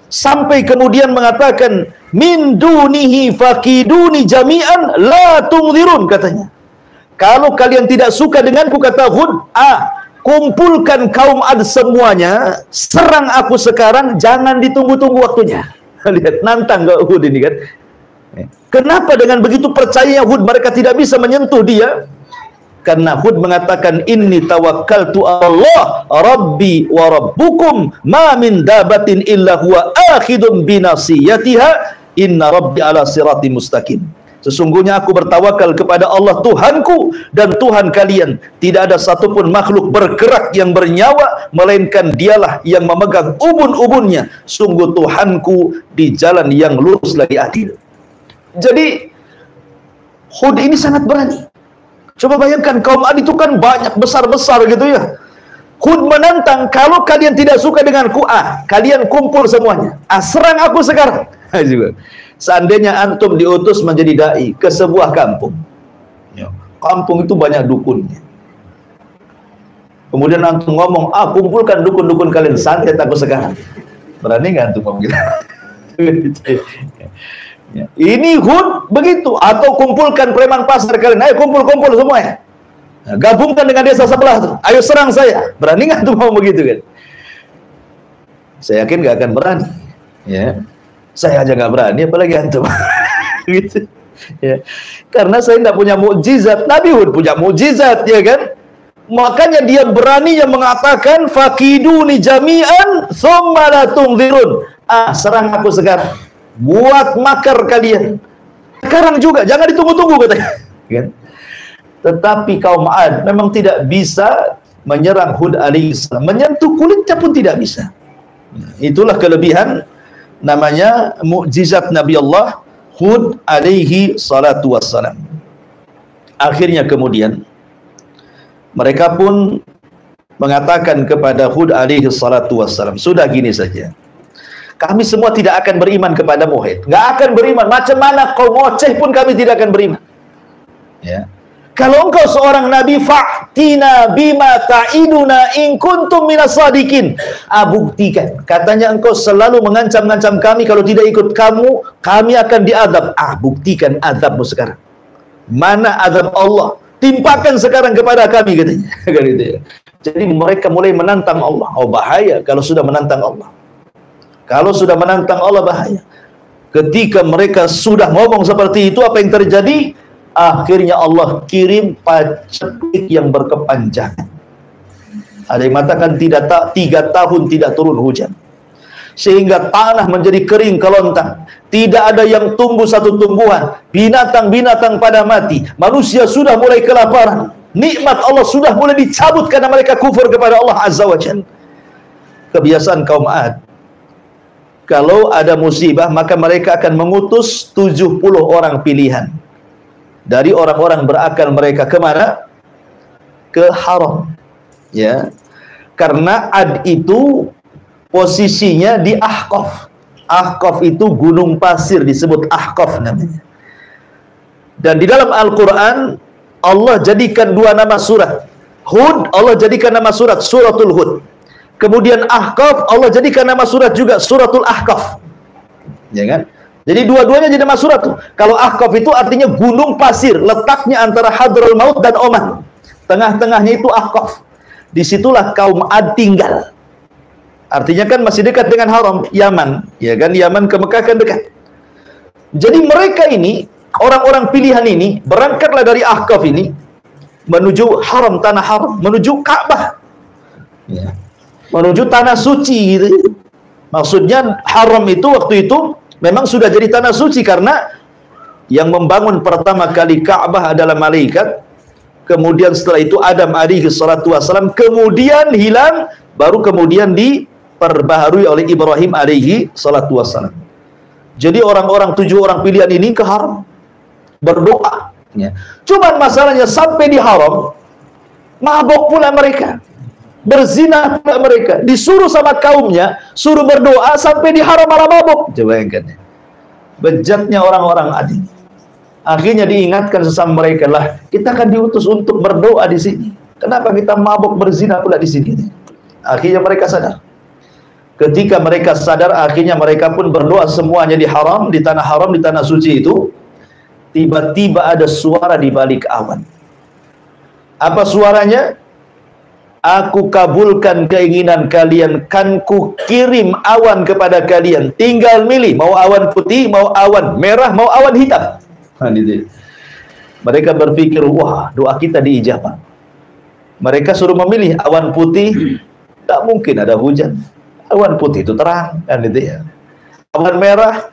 sampai kemudian mengatakan, min dunihi fakiduni jami'an la tungzirun, katanya. Kalau kalian tidak suka denganku, kata Hud, kumpulkan kaum Ad semuanya, serang aku sekarang, jangan ditunggu-tunggu waktunya. Lihat, nantang ke Hud ini kan. Kenapa dengan begitu percayanya Hud mereka tidak bisa menyentuh dia? Karena Hud mengatakan, inni tawakkaltu Allah Rabbi wa Rabbukum ma min dabatin illa huwa akhidun binasiyatiha inna Rabbi ala sirati mustaqim. Sesungguhnya aku bertawakal kepada Allah Tuhanku dan Tuhan kalian. Tidak ada satupun makhluk bergerak yang bernyawa, melainkan dialah yang memegang ubun-ubunnya. Sungguh Tuhanku di jalan yang lurus lagi adil. Jadi Hud ini sangat berani. Coba bayangkan, kaum Ad itu kan banyak, besar-besar gitu ya. Hud menantang, kalau kalian tidak suka denganku, kalian kumpul semuanya. Serang aku sekarang. Seandainya antum diutus menjadi dai ke sebuah kampung. Kampung itu banyak dukunnya. Kemudian antum ngomong, kumpulkan dukun-dukun kalian, santet aku sekarang. Berani nggak antum ngomong gitu? Ya. Ini Hud begitu. Atau kumpulkan preman pasar kalian, ayo kumpul-kumpul semua ya. Nah, gabungkan dengan desa sebelah tuh, ayo serang saya. Berani nggak tuh mau begitu kan? Saya yakin nggak akan berani. Ya, saya aja nggak berani, apalagi antum. Gitu. Ya. Karena saya tidak punya mukjizat. Nabi Hud punya mukjizat, ya kan? Makanya dia berani yang mengatakan, fakiduni jami'an tsumma la tungzirun. Serang aku sekarang. Buat makar kalian sekarang juga, jangan ditunggu-tunggu, katanya. Kan? Tetapi kaum Ad memang tidak bisa menyerang Hud alaihissalam, menyentuh kulitnya pun tidak bisa. Itulah kelebihan namanya mukjizat Nabi Allah Hud alaihi salatu wassalam. Akhirnya kemudian mereka pun mengatakan kepada Hud alaihi salatu wassalam, sudah gini saja, kami semua tidak akan beriman kepada Muhammad. Nggak akan beriman. Macam mana kau ngoceh pun kami tidak akan beriman. Ya. Kalau engkau seorang nabi, fa'tina bima ta'iduna in kuntum minas sadiqin. Buktikan. Katanya engkau selalu mengancam-ngancam kami, kalau tidak ikut kamu, kami akan diazab. Buktikan azabmu sekarang. Mana azab Allah? Timpakan sekarang kepada kami, katanya. Jadi mereka mulai menantang Allah. Bahaya kalau sudah menantang Allah. Kalau sudah menantang Allah bahaya. Ketika mereka sudah ngomong seperti itu, apa yang terjadi? Akhirnya Allah kirim paceklik yang berkepanjangan. Ada yang mengatakan 3 tahun tidak turun hujan, sehingga tanah menjadi kering kelontang. Tidak ada yang tumbuh satu tumbuhan. Binatang-binatang pada mati. Manusia sudah mulai kelaparan. Nikmat Allah sudah mulai dicabut karena mereka kufur kepada Allah Azza wa Jalla. Kebiasaan kaum Ad, kalau ada musibah maka mereka akan mengutus 70 orang pilihan dari orang-orang berakal mereka. Kemana? Ke haram. Ya, karena Ad itu posisinya di Ahqaf. Ahqaf itu gunung pasir, disebut Ahqaf namanya. Dan di dalam Al-Quran Allah jadikan 2 nama surat. Hud Allah jadikan nama surat, suratul Hud. Kemudian Ahqaf Allah jadikan nama surat juga, suratul Ahqaf. Ya kan? Jadi dua-duanya jadi nama surat tuh. Kalau Ahqaf itu artinya gunung pasir, letaknya antara Hadraul Maut dan Oman. Tengah-tengahnya itu Ahqaf. Disitulah kaum Ad tinggal. Artinya kan masih dekat dengan haram, Yaman. Ya kan, Yaman ke Mekah kan dekat. Jadi mereka ini, orang-orang pilihan ini, berangkatlah dari Ahqaf ini menuju haram, tanah haram, menuju Ka'bah. Ya. Menuju tanah suci gitu. Maksudnya haram itu waktu itu memang sudah jadi tanah suci karena yang membangun pertama kali Ka'bah adalah malaikat. Kemudian setelah itu Adam alaihi salatu wassalam, kemudian hilang, baru kemudian diperbaharui oleh Ibrahim alaihi salatu wassalam. Jadi orang-orang 7 orang pilihan ini ke haram berdoa. Ya. Cuman masalahnya sampai di haram mabok pula mereka, berzina pula mereka, disuruh sama kaumnya suruh berdoa, sampai di haram malah mabok. Coba bayangkan, bejatnya orang-orang Adi. Akhirnya diingatkan sesama mereka, lah kita akan diutus untuk berdoa di sini. Kenapa kita mabok berzina pula di sini? Akhirnya mereka sadar. Ketika mereka sadar, akhirnya mereka pun berdoa semuanya di haram, di tanah haram, di tanah suci itu. Tiba-tiba ada suara di balik awan. Apa suaranya? Aku kabulkan keinginan kalian, kan ku kirim awan kepada kalian. Tinggal milih, mau awan putih, mau awan merah, mau awan hitam. Mereka berpikir, wah, doa kita diijabah. Mereka suruh memilih awan putih, tak mungkin ada hujan. Awan putih itu terang, kan gitu ya. Awan merah,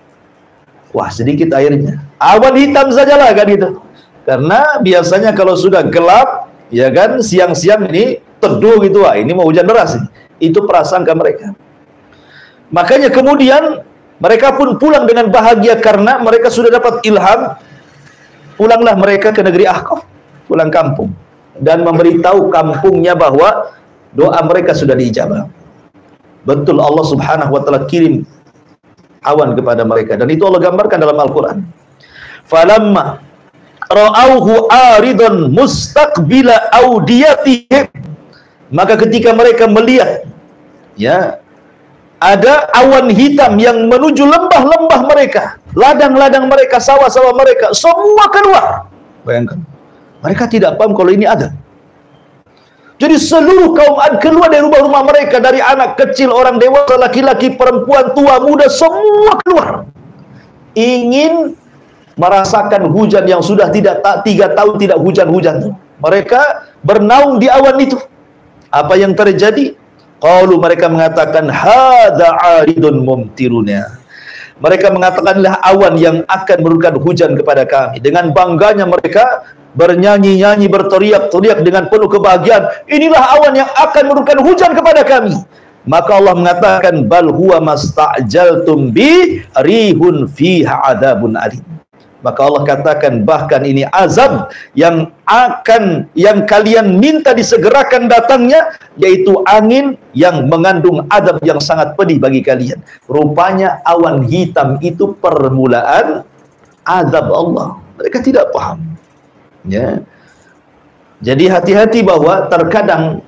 wah sedikit airnya. Awan hitam sajalah, kan gitu. Karena biasanya kalau sudah gelap, ya kan, siang-siang ini teduh gitu, wah ini mau hujan deras. Itu prasangka mereka. Makanya kemudian mereka pun pulang dengan bahagia karena mereka sudah dapat ilham. Pulanglah mereka ke negeri Ahqaf, pulang kampung, dan memberitahu kampungnya bahwa doa mereka sudah diijabah. Betul, Allah subhanahu wa ta'ala kirim awan kepada mereka, dan itu Allah gambarkan dalam Al-Quran. Falamma ra'auhu aridun mustaqbila audiyatihim, maka ketika mereka melihat, ya, ada awan hitam yang menuju lembah-lembah mereka, ladang-ladang mereka, sawah-sawah mereka, semua keluar. Bayangkan, mereka tidak paham kalau ini ada. Jadi seluruh kaum Ad keluar dari rumah-rumah mereka, dari anak kecil, orang dewasa, laki-laki, perempuan, tua, muda, semua keluar. Ingin merasakan hujan yang sudah 3 tahun tidak hujan-hujan. Mereka bernaung di awan itu. Apa yang terjadi? Qalu, mereka mengatakan, hadza 'aridun mumtiruna. Mereka mengatakanlah awan yang akan menurunkan hujan kepada kami. Dengan bangganya mereka bernyanyi-nyanyi, berteriak-teriak dengan penuh kebahagiaan. Inilah awan yang akan menurunkan hujan kepada kami. Maka Allah mengatakan, bal huwa masta'jaltum bi rihun fiha adzabun alim. Maka Allah katakan, bahkan ini azab yang kalian minta disegerakan datangnya, yaitu angin yang mengandung azab yang sangat pedih bagi kalian. Rupanya awan hitam itu permulaan azab Allah. Mereka tidak paham. Ya. Jadi hati-hati bahwa terkadang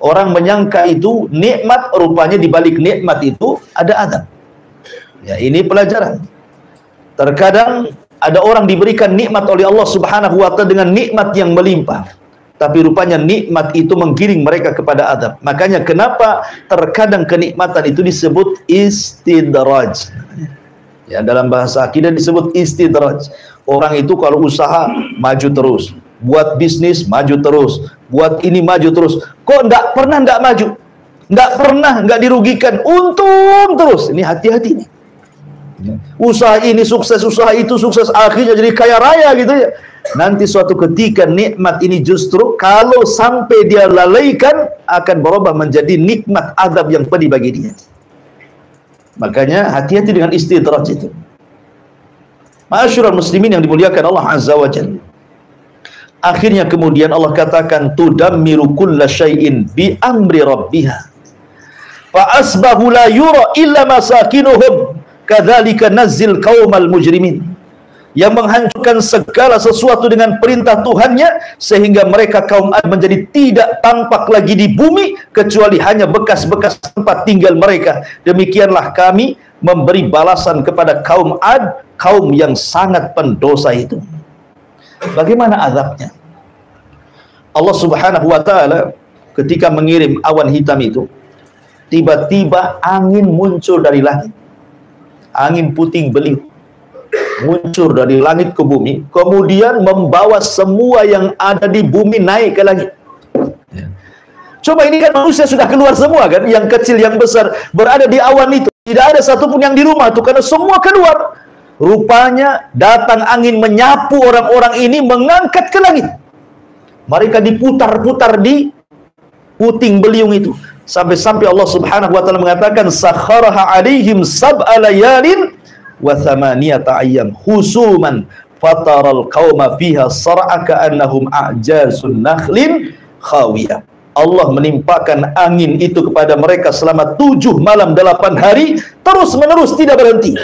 orang menyangka itu nikmat, rupanya di balik nikmat itu ada azab. Ya, ini pelajaran. Terkadang ada orang diberikan nikmat oleh Allah subhanahu wa ta'ala dengan nikmat yang melimpah. tapi rupanya nikmat itu menggiring mereka kepada azab. Makanya kenapa terkadang kenikmatan itu disebut istidraj. Ya, dalam bahasa akidah disebut istidraj. Orang itu kalau usaha maju terus, buat bisnis maju terus, buat ini maju terus. Kok enggak pernah enggak maju? Enggak pernah enggak dirugikan, untung terus. Ini hati-hati nih. Usaha ini sukses, usaha itu sukses, akhirnya jadi kaya raya gitu ya. Nanti suatu ketika nikmat ini justru kalau sampai dia lalaikan akan berubah menjadi nikmat azab yang pedih bagi dia. Makanya hati-hati dengan istidraj itu. Ma'asyiral muslimin yang dimuliakan Allah Azza wa Jalla. Akhirnya kemudian Allah katakan tudammiru kulla syai'in bi amri rabbiha. Fa asbahu la yura illa masakinuhum kadzalika nazzil qaumal mujrimin. Yang menghancurkan segala sesuatu dengan perintah Tuhannya sehingga mereka kaum Ad menjadi tidak tampak lagi di bumi kecuali hanya bekas-bekas tempat tinggal mereka. Demikianlah kami memberi balasan kepada kaum Ad, kaum yang sangat pendosa itu. Bagaimana azabnya? Allah Subhanahu wa taala ketika mengirim awan hitam itu, tiba-tiba angin muncul dari langit. Angin puting beliung muncul dari langit ke bumi, kemudian membawa semua yang ada di bumi naik ke langit. Coba ini kan manusia sudah keluar semua kan, yang kecil yang besar berada di awan itu, tidak ada satupun yang di rumah tuh karena semua keluar. Rupanya datang angin menyapu orang-orang ini, mengangkat ke langit. Mereka diputar-putar di puting beliung itu, sampai-sampai Allah Subhanahu wa taala mengatakan sakharaha alaihim sab'a layalin wa thamaniyata ayyam husuman fataral qauma fiha sar'a ka'annahum a'jazun nakhlin khawiyah. Allah menimpakan angin itu kepada mereka selama 7 malam 8 hari terus menerus tidak berhenti.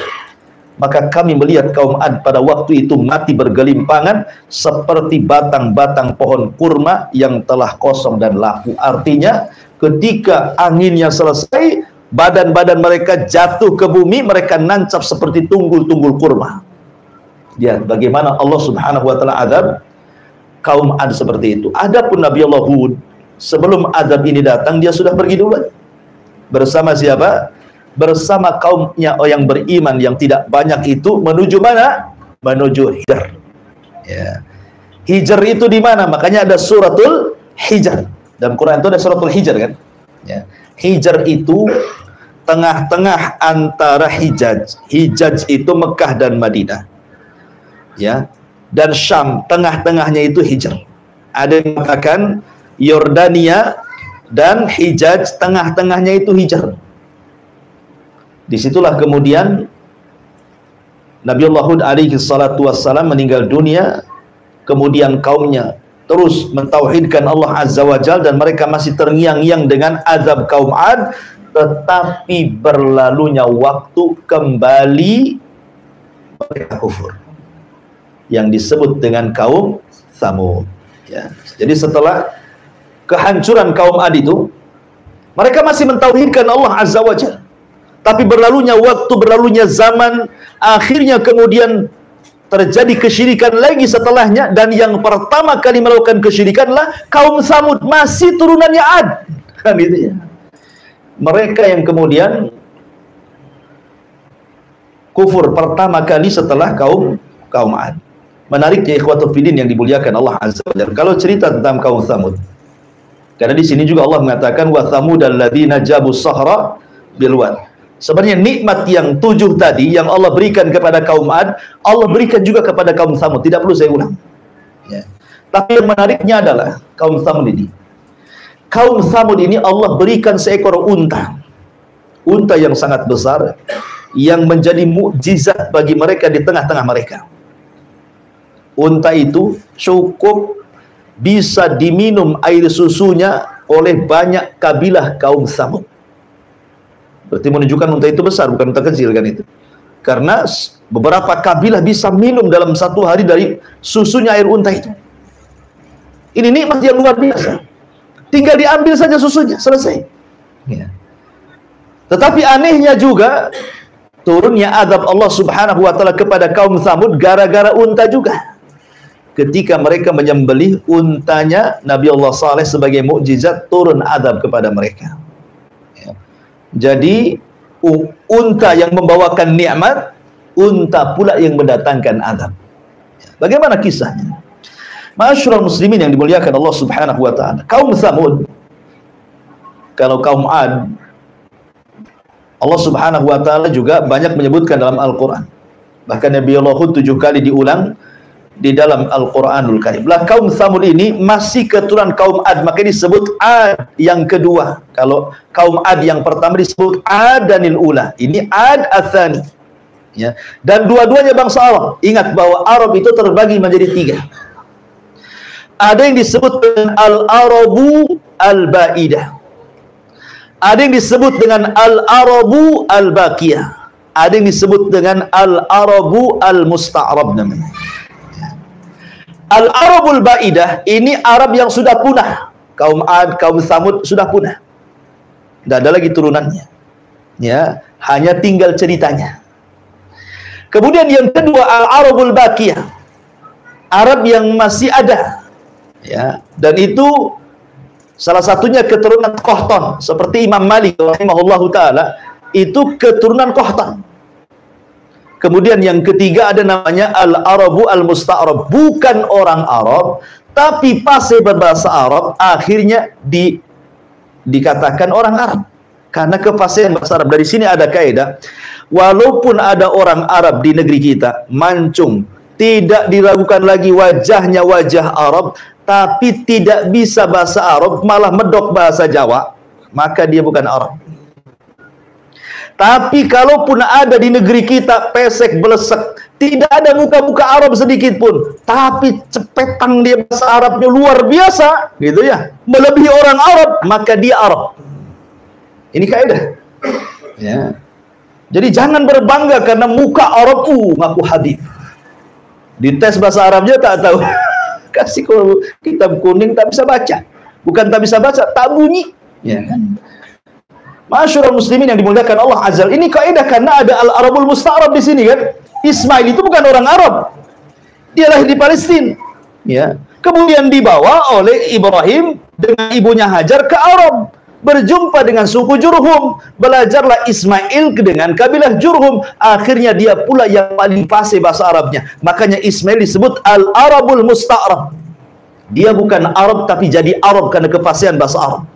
Maka kami melihat kaum Ad pada waktu itu mati bergelimpangan seperti batang-batang pohon kurma yang telah kosong dan laku. Artinya ketika anginnya selesai, badan-badan mereka jatuh ke bumi, mereka nancap seperti tunggul-tunggul kurma. Lihat bagaimana Allah Subhanahu wa taala azab kaum Ad seperti itu. Adapun Nabi Allah Hud, sebelum azab ini datang dia sudah pergi dulu. Bersama siapa? Bersama kaumnya yang beriman yang tidak banyak itu menuju mana? Menuju Hijr. Ya. Hijr itu di mana? Makanya ada suratul Hijr. Dalam Quran itu ada suratul Hijr kan? Ya. Hijr itu tengah-tengah antara Hijaz. Hijaz itu Mekah dan Madinah. Ya. Dan Syam, tengah-tengahnya itu Hijr. Ada yang mengatakan Yordania dan Hijaz, tengah-tengahnya itu Hijr. Disitulah kemudian Nabi Allah Hud alaihi salatu wassalam meninggal dunia, kemudian kaumnya terus mentauhidkan Allah Azza wa Jalla dan mereka masih terngiang-ngiang dengan azab kaum Ad, tetapi berlalunya waktu kembali mereka kufur yang disebut dengan kaum Tsamud. Ya. Jadi setelah kehancuran kaum Ad itu, mereka masih mentauhidkan Allah Azza wa Jalla. Tapi berlalunya waktu, berlalunya zaman, akhirnya kemudian terjadi kesyirikan lagi setelahnya, dan yang pertama kali melakukan kesyirikanlah kaum Tsamud, masih turunannya Ad. Kan gitu ya. Mereka yang kemudian kufur pertama kali setelah kaum Ad. Menarik ya ikhwatul fillah yang dimuliakan Allah Azza wa Jalla. Kalau cerita tentang kaum Tsamud, karena di sini juga Allah mengatakan wa tsamud alladzina jabu sahra bilwad. Sebenarnya nikmat yang 7 tadi yang Allah berikan kepada kaum Ad, Allah berikan juga kepada kaum Tsamud. Tidak perlu saya ulang. Ya. Tapi yang menariknya adalah kaum Tsamud ini. Kaum Tsamud ini Allah berikan seekor unta. Unta yang sangat besar, yang menjadi mukjizat bagi mereka di tengah-tengah mereka. Unta itu cukup bisa diminum air susunya oleh banyak kabilah kaum Tsamud. Berarti menunjukkan unta itu besar, bukan unta kecil kan itu. Karena beberapa kabilah bisa minum dalam 1 hari dari susunya air unta itu. Ini nikmat yang luar biasa. Tinggal diambil saja susunya, selesai. Ya. Tetapi anehnya juga turunnya azab Allah Subhanahu wa taala kepada kaum Tsamud gara-gara unta juga. ketika mereka menyembelih untanya Nabi Allah Saleh sebagai mukjizat, turun azab kepada mereka. Ya. Jadi unta yang membawakan nikmat, unta pula yang mendatangkan azab. Bagaimana kisahnya? Ma'asyiral muslimin yang dimuliakan Allah Subhanahu wa taala. Kaum Tsamud, kalau kaum Ad, Allah Subhanahu wa taala juga banyak menyebutkan dalam Al-Qur'an. Bahkan Nabi Allah 7 kali diulang di dalam Al-Qur'anul Karim. Lah kaum Tsamud ini masih keturunan kaum Ad, maka disebut Ad yang kedua. Kalau kaum Ad yang pertama disebut Adanil Ula. Ini Ad Ats-Tsani. Ya. Dan dua-duanya bangsa Arab. Ingat bahwa Arab itu terbagi menjadi 3. Ada yang disebut dengan Al-Arabu Al-Ba'idah. Ada yang disebut dengan Al-Arabu Al-Baqiyah. Ada yang disebut dengan Al-Arabu Al-Musta'rab namanya. Al-Arabul Ba'idah ini Arab yang sudah punah. Kaum Ad, kaum Tsamud sudah punah. Tidak ada lagi turunannya. Ya, hanya tinggal ceritanya. Kemudian yang kedua Al-Arabul Baqiyah. Arab yang masih ada. Ya, dan itu salah satunya keturunan Qahtan, seperti Imam Malik rahimahullahu taala itu keturunan Qahtan. Kemudian yang ketiga ada namanya Al-Arabu Al-Musta'rab, bukan orang Arab tapi fasih berbahasa Arab, akhirnya dikatakan orang Arab karena kefasihan bahasa Arab. Dari sini ada kaidah, walaupun ada orang Arab di negeri kita, mancung, tidak diragukan lagi wajahnya wajah Arab, tapi tidak bisa bahasa Arab, malah medok bahasa Jawa, maka dia bukan Arab. Tapi kalaupun ada di negeri kita pesek belesek, tidak ada muka-muka Arab sedikit pun, tapi cepetang dia bahasa Arabnya luar biasa, gitu ya, melebihi orang Arab, maka dia Arab. Ini kaidah. Ya. Jadi jangan berbangga karena muka Arab ngaku Habib. Dites bahasa Arabnya tak tahu. Kasih kitab kuning tak bisa baca. Bukan tak bisa baca, tak bunyi. Ya kan? Ma'asyiral muslimin yang dimuliakan Allah Azza. Ini kaidah karena ada Al-Arabul Musta'rab di sini kan. Ismail itu bukan orang Arab. Dia lahir di Palestina. Ya. Kemudian dibawa oleh Ibrahim dengan ibunya Hajar ke Arab. Berjumpa dengan suku Jurhum, belajarlah Ismail dengan kabilah Jurhum, akhirnya dia pula yang paling fasih bahasa Arabnya. Makanya Ismail disebut Al-Arabul Musta'rab. Dia bukan Arab tapi jadi Arab karena kefasihan bahasa Arab.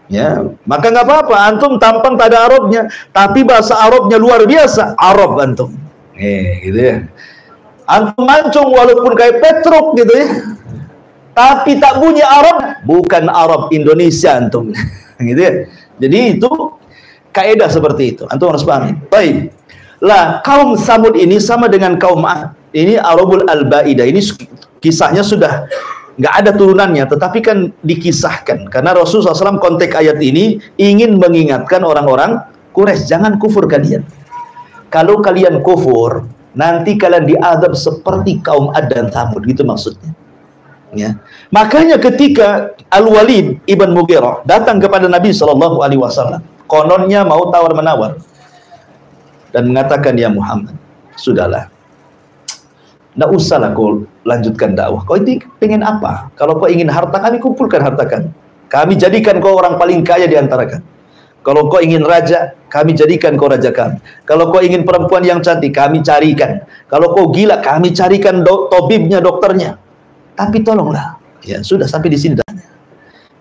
Ya, maka nggak apa-apa antum tampang tak ada Arabnya, tapi bahasa Arabnya luar biasa, Arab antum. Gitu ya. Antum mancung walaupun kayak Petruk gitu ya. Tapi tak bunyi Arab, bukan Arab Indonesia antum. Gitu ya. Jadi itu kaidah seperti itu. Antum harus pahami. Baik. Lah, kaum Tsamud ini sama dengan kaum Ad. Ini Arabul Al-Ba'idah. Ini kisahnya sudah nggak ada turunannya, tetapi kan dikisahkan. Karena Rasulullah SAW konteks ayat ini ingin mengingatkan orang-orang Quraisy, jangan kufur kalian. Kalau kalian kufur, nanti kalian diazab seperti kaum Ad dan Tsamud. Gitu maksudnya. Ya. Makanya ketika Al-Walid ibn Mughirah datang kepada Nabi SAW, kononnya mau tawar-menawar dan mengatakan, ya Muhammad, sudahlah, nggak usahlah kau lanjutkan dakwah. Kau ini pengen apa? Kalau kau ingin harta, kami kumpulkan harta kami. Kami jadikan kau orang paling kaya di antara kami. Kalau kau ingin raja, kami jadikan kau raja kami. Kalau kau ingin perempuan yang cantik, kami carikan. Kalau kau gila, kami carikan tabibnya, dokternya. Tapi tolonglah, ya sudah sampai di sini dah.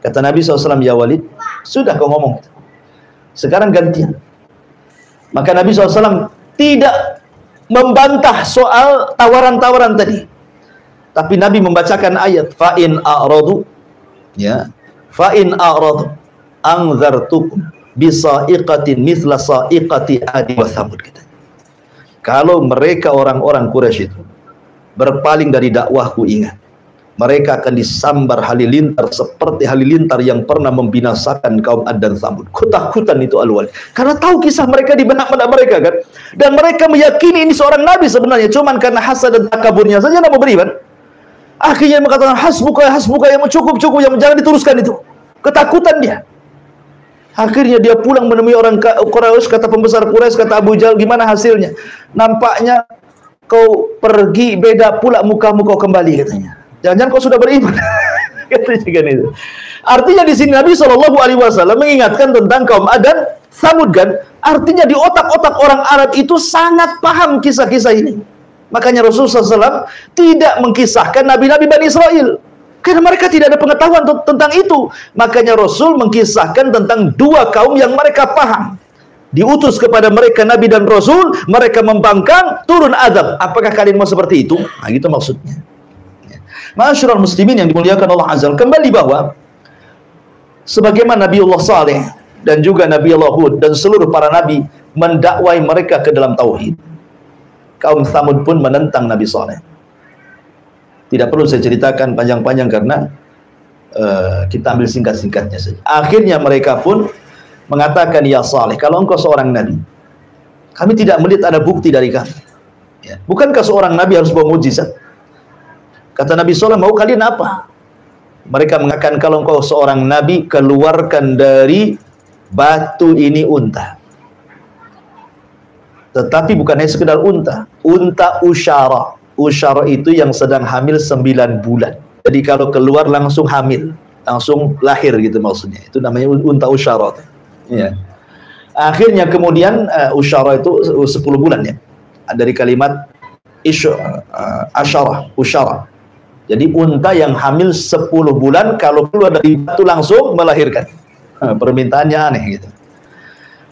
Kata Nabi SAW, ya Walid, sudah kau ngomong. Sekarang gantian. Maka Nabi SAW tidak membantah soal tawaran-tawaran tadi. Tapi Nabi membacakan ayat, fa'in a'radu, ya, fa'in a'radu, anzartukum bisa'iqatin mithla sa'iqati adi wa thamud. Kalau mereka orang-orang Quraisy itu berpaling dari dakwahku, ingat, mereka akan disambar halilintar seperti halilintar yang pernah membinasakan kaum Ad dan Tsamud. Ketakutan itu Al-Walid. Karena tahu kisah mereka di benak-benak mereka kan. Dan mereka meyakini ini seorang nabi sebenarnya. Cuman karena hasad dan takaburnya saja tidak mau beriman. Akhirnya mengatakan hasbuka yang cukup, yang jangan diteruskan itu. Ketakutan dia. Akhirnya dia pulang menemui orang Quraisy, kata pembesar Quraisy, kata Abu Jahal, gimana hasilnya? Nampaknya kau pergi beda pula mukamu kau kembali katanya. Jangan-jangan kau sudah beriman. Katanya kan itu. Artinya di sini Nabi SAW mengingatkan tentang kaum Ad dan Tsamud kan. Artinya di otak-otak orang Arab itu sangat paham kisah-kisah ini. Makanya Rasulullah SAW tidak mengkisahkan Nabi-Nabi Bani Israel. Karena mereka tidak ada pengetahuan tentang itu. Makanya Rasul mengkisahkan tentang dua kaum yang mereka paham. Diutus kepada mereka Nabi dan Rasul, mereka membangkang, turun azab. Apakah kalian mau seperti itu? Nah, gitu maksudnya. Ma'asyiral muslimin yang dimuliakan Allah Azza wa Jalla, kembali bahwa sebagaimana Nabiullah Saleh dan juga Nabiullah Hud dan seluruh para nabi mendakwai mereka ke dalam tauhid. Kaum Tsamud pun menentang Nabi Saleh. Tidak perlu saya ceritakan panjang-panjang karena kita ambil singkat-singkatnya saja. Akhirnya mereka pun mengatakan, ya Saleh, kalau engkau seorang nabi, kami tidak melihat ada bukti dari kami. Ya. Bukankah seorang nabi harus bawa mujizat? Kata Nabi Saleh, mau kalian apa? Mereka mengatakan, kalau engkau seorang nabi, keluarkan dari batu ini unta. Tetapi bukan hanya sekedar unta. Unta usyara. Usyara itu yang sedang hamil 9 bulan. Jadi kalau keluar langsung hamil, langsung lahir gitu maksudnya. Itu namanya unta usyara. Ya. Akhirnya kemudian usyara itu 10 bulan ya. Dari kalimat asyara, usyara. Jadi unta yang hamil 10 bulan kalau keluar dari batu langsung melahirkan. Permintaannya aneh gitu.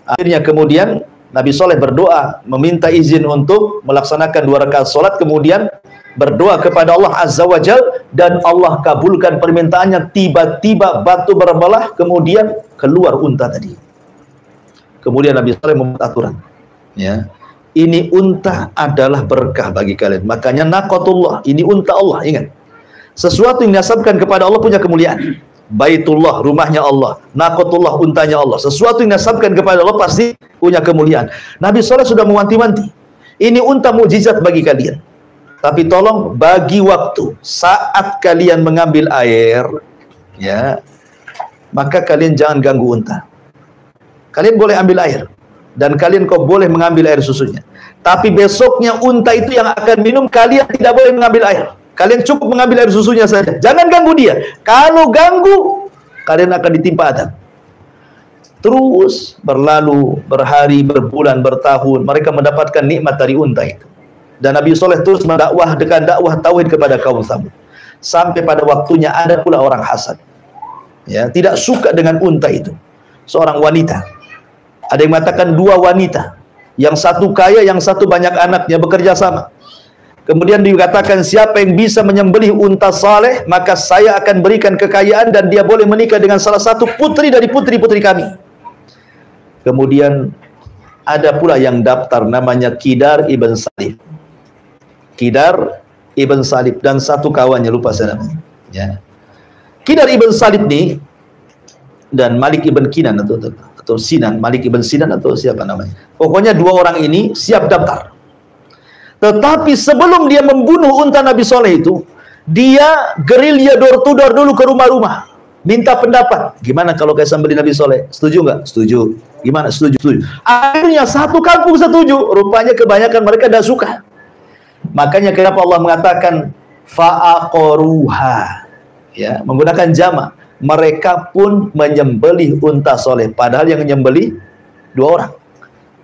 Akhirnya kemudian Nabi Saleh berdoa, meminta izin untuk melaksanakan 2 rakaat salat, kemudian berdoa kepada Allah Azza wa Jalla, dan Allah kabulkan permintaannya. Tiba-tiba batu berbelah, kemudian keluar unta tadi. Kemudian Nabi Saleh membuat aturan, ya, ini unta adalah berkah bagi kalian. Makanya naqatullah, ini unta Allah. Ingat, sesuatu yang dinasabkan kepada Allah punya kemuliaan. Baitullah, rumahnya Allah. Naqatullah, untanya Allah. Sesuatu yang dinasabkan kepada Allah pasti punya kemuliaan. Nabi Saleh sudah mewanti-wanti, ini unta mukjizat bagi kalian. Tapi tolong bagi waktu. Saat kalian mengambil air, ya, maka kalian jangan ganggu unta. Kalian boleh ambil air, dan kalian kau boleh mengambil air susunya. Tapi besoknya unta itu yang akan minum, kalian tidak boleh mengambil air. Kalian cukup mengambil air susunya saja. Jangan ganggu dia. Kalau ganggu, kalian akan ditimpa adab. Terus berlalu, berhari, berbulan, bertahun, mereka mendapatkan nikmat dari unta itu. Dan Nabi Saleh terus mendakwah dengan dakwah tauhid kepada kaum Tsamud. Sampai pada waktunya ada pula orang hasad, ya, tidak suka dengan unta itu. Seorang wanita. Ada yang mengatakan 2 wanita, yang satu kaya, yang satu banyak anaknya, bekerja sama. Kemudian dikatakan, siapa yang bisa menyembelih unta Saleh, maka saya akan berikan kekayaan dan dia boleh menikah dengan salah satu putri dari putri-putri kami. Kemudian ada pula yang daftar, namanya Qidar ibn Salib. Qidar ibn Salib dan satu kawannya, lupa saya namanya. Ya. Qidar ibn Salib ini dan Malik ibn Kinan atau Sinan, Malik ibn Sinan atau siapa namanya. Pokoknya 2 orang ini siap daftar. Tetapi sebelum dia membunuh unta Nabi Saleh itu, dia gerilya door to door dulu ke rumah-rumah, minta pendapat. Gimana kalau kayak sembelih Nabi Saleh? Setuju nggak? Setuju. Gimana? Setuju. Setuju. Akhirnya satu kampung setuju. Rupanya kebanyakan mereka tidak suka. Makanya kenapa Allah mengatakan fa'aqaruha, ya, menggunakan jama. Mereka pun menyembelih unta Saleh, padahal yang menyembelih 2 orang.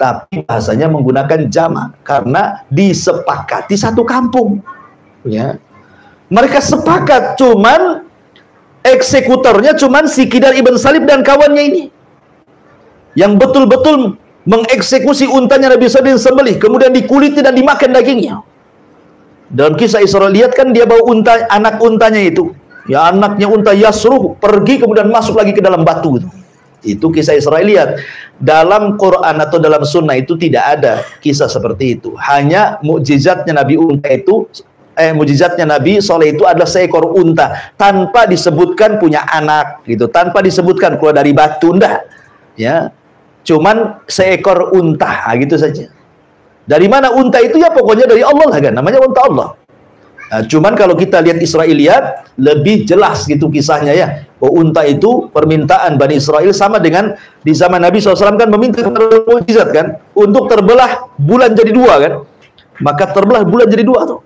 Tapi bahasanya menggunakan jama karena disepakati satu kampung, ya. Mereka sepakat, cuman eksekutornya cuman si Qidar ibn Salib dan kawannya ini yang betul-betul mengeksekusi untanya Nabi Saleh sembelih, kemudian dikuliti dan dimakan dagingnya. Dalam kisah Isra lihat kan, dia bawa unta, anak untanya itu, ya, anaknya unta Yasruh pergi kemudian masuk lagi ke dalam batu itu. Itu kisah Israeliat. Dalam Quran atau dalam sunnah itu tidak ada kisah seperti itu. Hanya mukjizatnya Nabi unta itu, mukjizatnya Nabi Saleh itu adalah seekor unta tanpa disebutkan punya anak gitu, tanpa disebutkan keluar dari batu, enggak, ya. Cuman seekor unta, gitu saja. Dari mana unta itu? Ya pokoknya dari Allah lah kan, namanya unta Allah. Nah, cuman kalau kita lihat Israeliat lebih jelas gitu kisahnya, ya. Oh, unta itu permintaan Bani Israel sama dengan di zaman Nabi SAW kan meminta mukjizat kan, untuk terbelah bulan jadi 2 kan. Maka terbelah bulan jadi dua tuh.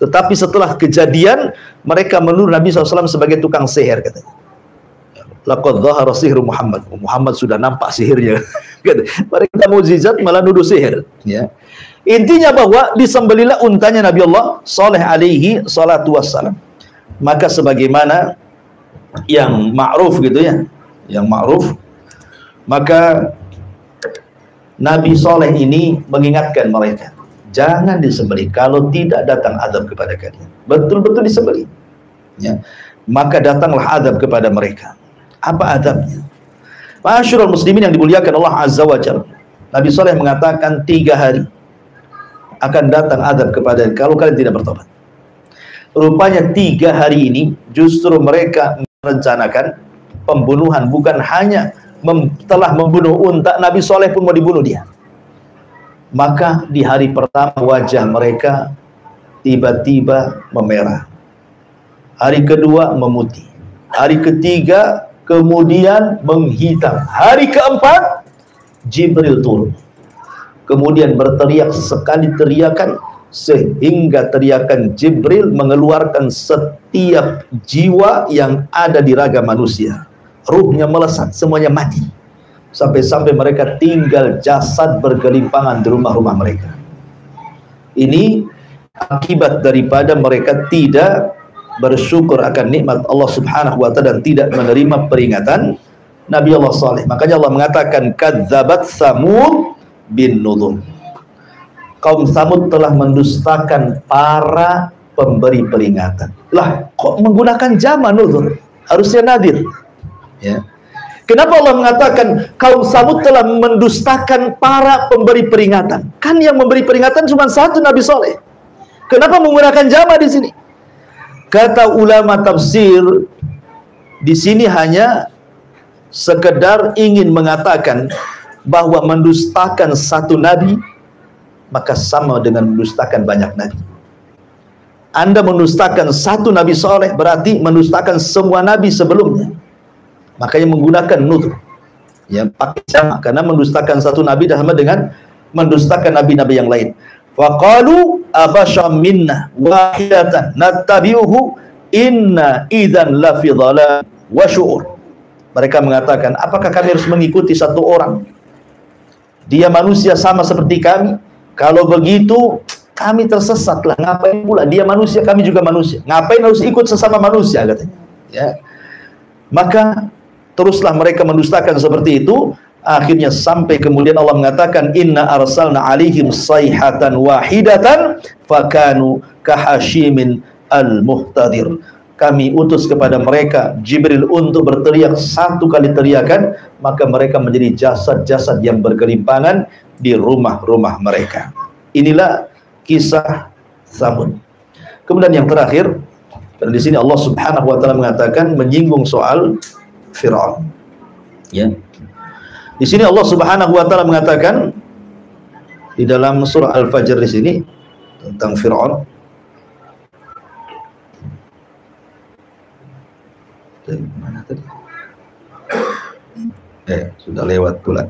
Tetapi setelah kejadian, mereka menuduh Nabi SAW sebagai tukang sihir, katanya. Laqad dhahara sihru Muhammad. Muhammad sudah nampak sihirnya. Mereka mukjizat malah nuduh sihir. Ya. Intinya bahwa disembelilah untanya Nabi Allah Saleh alaihi salatu wassalam. Maka sebagaimana yang ma'ruf gitu ya, yang ma'ruf, maka Nabi Saleh ini mengingatkan mereka, jangan disembelih kalau tidak datang azab kepada kalian. Betul-betul disembelih. Ya. Maka datanglah azab kepada mereka. Apa azabnya? Ma'asyiral muslimin yang dimuliakan Allah Azza wa Jalla. Nabi Saleh mengatakan 3 hari akan datang azab kepada kalau kalian tidak bertobat. Rupanya 3 hari ini justru mereka merencanakan pembunuhan, bukan hanya telah membunuh unta, Nabi Saleh pun mau dibunuh dia. Maka di hari pertama wajah mereka tiba-tiba memerah. Hari kedua memutih. Hari ketiga kemudian menghitam. Hari keempat Jibril turun. Kemudian berteriak sekali teriakan sehingga teriakan Jibril mengeluarkan setiap jiwa yang ada di raga manusia. Ruhnya melesat, semuanya mati. Sampai-sampai mereka tinggal jasad bergelimpangan di rumah-rumah mereka. Ini akibat daripada mereka tidak bersyukur akan nikmat Allah Subhanahu wa ta'ala dan tidak menerima peringatan Nabi Allah Saleh. Makanya Allah mengatakan kadzabat Samud bin nuzur. Kaum Samud telah mendustakan para pemberi peringatan. Lah, kok menggunakan jama nuzur? Harusnya nadir. Ya. Kenapa Allah mengatakan kaum Samud telah mendustakan para pemberi peringatan? Kan yang memberi peringatan cuma satu, Nabi Saleh. Kenapa menggunakan jama di sini? Kata ulama tafsir, di sini hanya sekedar ingin mengatakan bahwa mendustakan satu nabi maka sama dengan mendustakan banyak nabi. Anda mendustakan satu Nabi Saleh berarti mendustakan semua nabi sebelumnya. Makanya menggunakan nuzur. Ya, pakai sama karena mendustakan satu nabi sama dengan mendustakan nabi-nabi yang lain. Faqalu abasyam minna wahidatan nattabi'uhu inna idzan la fi dhalal wa syu'ur. Mereka mengatakan, apakah kami harus mengikuti satu orang? Dia manusia sama seperti kami. Kalau begitu kami tersesat lah. Ngapain pula dia manusia, kami juga manusia. Ngapain harus ikut sesama manusia, katanya. Ya. Maka teruslah mereka mendustakan seperti itu. Akhirnya sampai kemudian Allah mengatakan inna arsalna alaihim sayhatan wahidatan fakanu kahashimin al-muhtadir. Kami utus kepada mereka Jibril untuk berteriak satu kali teriakan, maka mereka menjadi jasad-jasad yang bergelimpangan di rumah-rumah mereka. Inilah kisah Samud. Kemudian yang terakhir, dan di sini Allah Subhanahu wa taala mengatakan menyinggung soal Firaun. Ya. Di sini Allah Subhanahu wa taala mengatakan di dalam surah Al-Fajr di sini tentang Firaun. Dari mana tadi? Sudah lewat pula.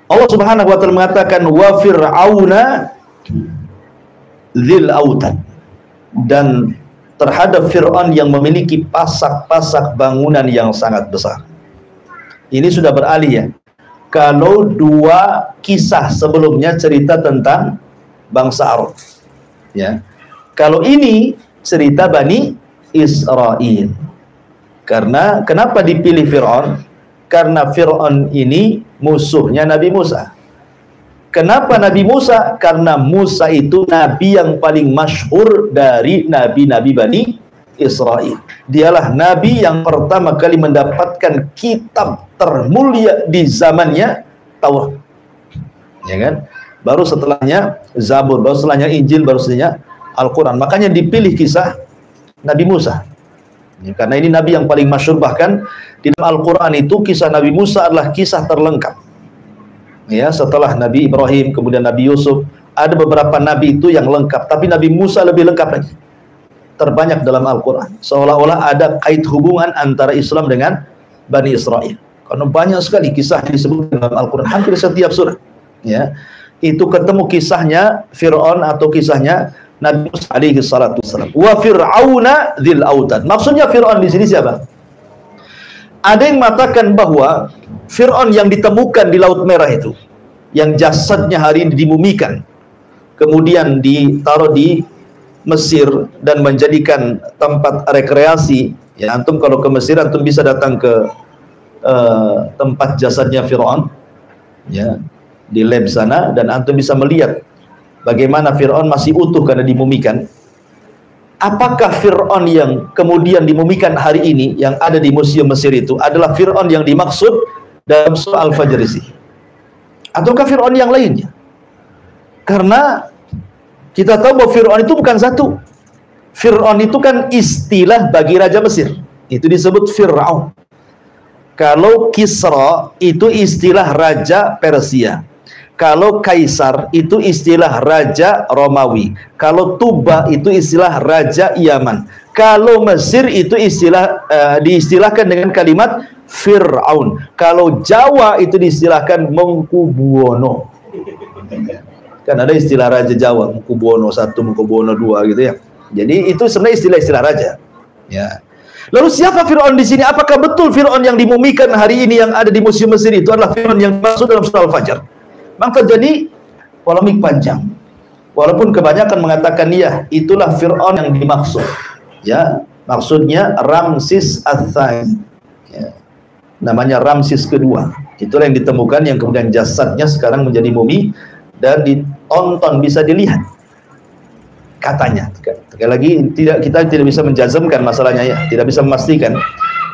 Allah Subhanahu wa taala mengatakan wa fir'auna dzil autad, dan terhadap Fir'aun yang memiliki pasak-pasak bangunan yang sangat besar. Ini sudah beralih ya. Kalau dua kisah sebelumnya cerita tentang bangsa Arab, ya. Kalau ini cerita Bani Israel. Karena kenapa dipilih Fir'aun? Karena Fir'aun ini musuhnya Nabi Musa. Kenapa Nabi Musa? Karena Musa itu nabi yang paling masyhur dari nabi-nabi Bani Israel. Dialah nabi yang pertama kali mendapatkan kitab termulia di zamannya, Taurat. Ya kan? Baru setelahnya Zabur, baru setelahnya Injil, baru setelahnya Al-Quran. Makanya dipilih kisah Nabi Musa. Ya, karena ini nabi yang paling masyhur, bahkan di dalam Al-Quran itu kisah Nabi Musa adalah kisah terlengkap. Ya, setelah Nabi Ibrahim, kemudian Nabi Yusuf, ada beberapa nabi itu yang lengkap, tapi Nabi Musa lebih lengkap lagi. terbanyak dalam Al-Quran. Seolah-olah ada kait hubungan antara Islam dengan Bani Israel. Karena banyak sekali kisah yang disebut dalam Al-Quran, hampir setiap surah. Ya, itu ketemu kisahnya Fir'aun atau kisahnya Nabi Musa alaihi salatu wassalam. Wa fir'auna dzil autad. Maksudnya Fir'aun di sini siapa? Ada yang mengatakan bahwa Fir'aun yang ditemukan di Laut Merah itu, yang jasadnya hari ini dimumikan, kemudian ditaruh di Mesir dan menjadikan tempat rekreasi. Ya, antum kalau ke Mesir antum bisa datang ke tempat jasadnya Fir'aun, ya, di lab sana, dan antum bisa melihat bagaimana Fir'aun masih utuh karena dimumikan. Apakah Fir'aun yang kemudian dimumikan hari ini yang ada di Museum Mesir itu adalah Fir'aun yang dimaksud dalam surah Al-Fajr ini, ataukah Fir'aun yang lainnya? Karena kita tahu bahwa Fir'aun itu bukan satu. Fir'aun itu kan istilah bagi Raja Mesir, itu disebut Fir'aun. Kalau Kisra itu istilah Raja Persia, kalau Kaisar itu istilah Raja Romawi, kalau Tuba itu istilah Raja Yaman, kalau Mesir itu diistilahkan dengan kalimat Fir'aun, kalau Jawa itu diistilahkan Mengkubuwono. Kan ada istilah Raja Jawa, Mengkubuwono I, Mengkubuwono II gitu ya. Jadi itu sebenarnya istilah-istilah raja. Ya. Lalu siapa Fir'aun di sini? Apakah betul Fir'aun yang dimumikan hari ini yang ada di Museum Mesir itu adalah Fir'aun yang masuk dalam surah Al-Fajr? Maka terjadi polemik panjang. Walaupun kebanyakan mengatakan ya, itulah Fir'aun yang dimaksud. Ya, maksudnya Ramsis Ats-Tsani. Ya. Namanya Ramsis kedua. Itulah yang ditemukan, yang kemudian jasadnya sekarang menjadi mumi dan ditonton, bisa dilihat. Katanya, sekali lagi kita tidak bisa menjazmkan masalahnya ya, tidak bisa memastikan.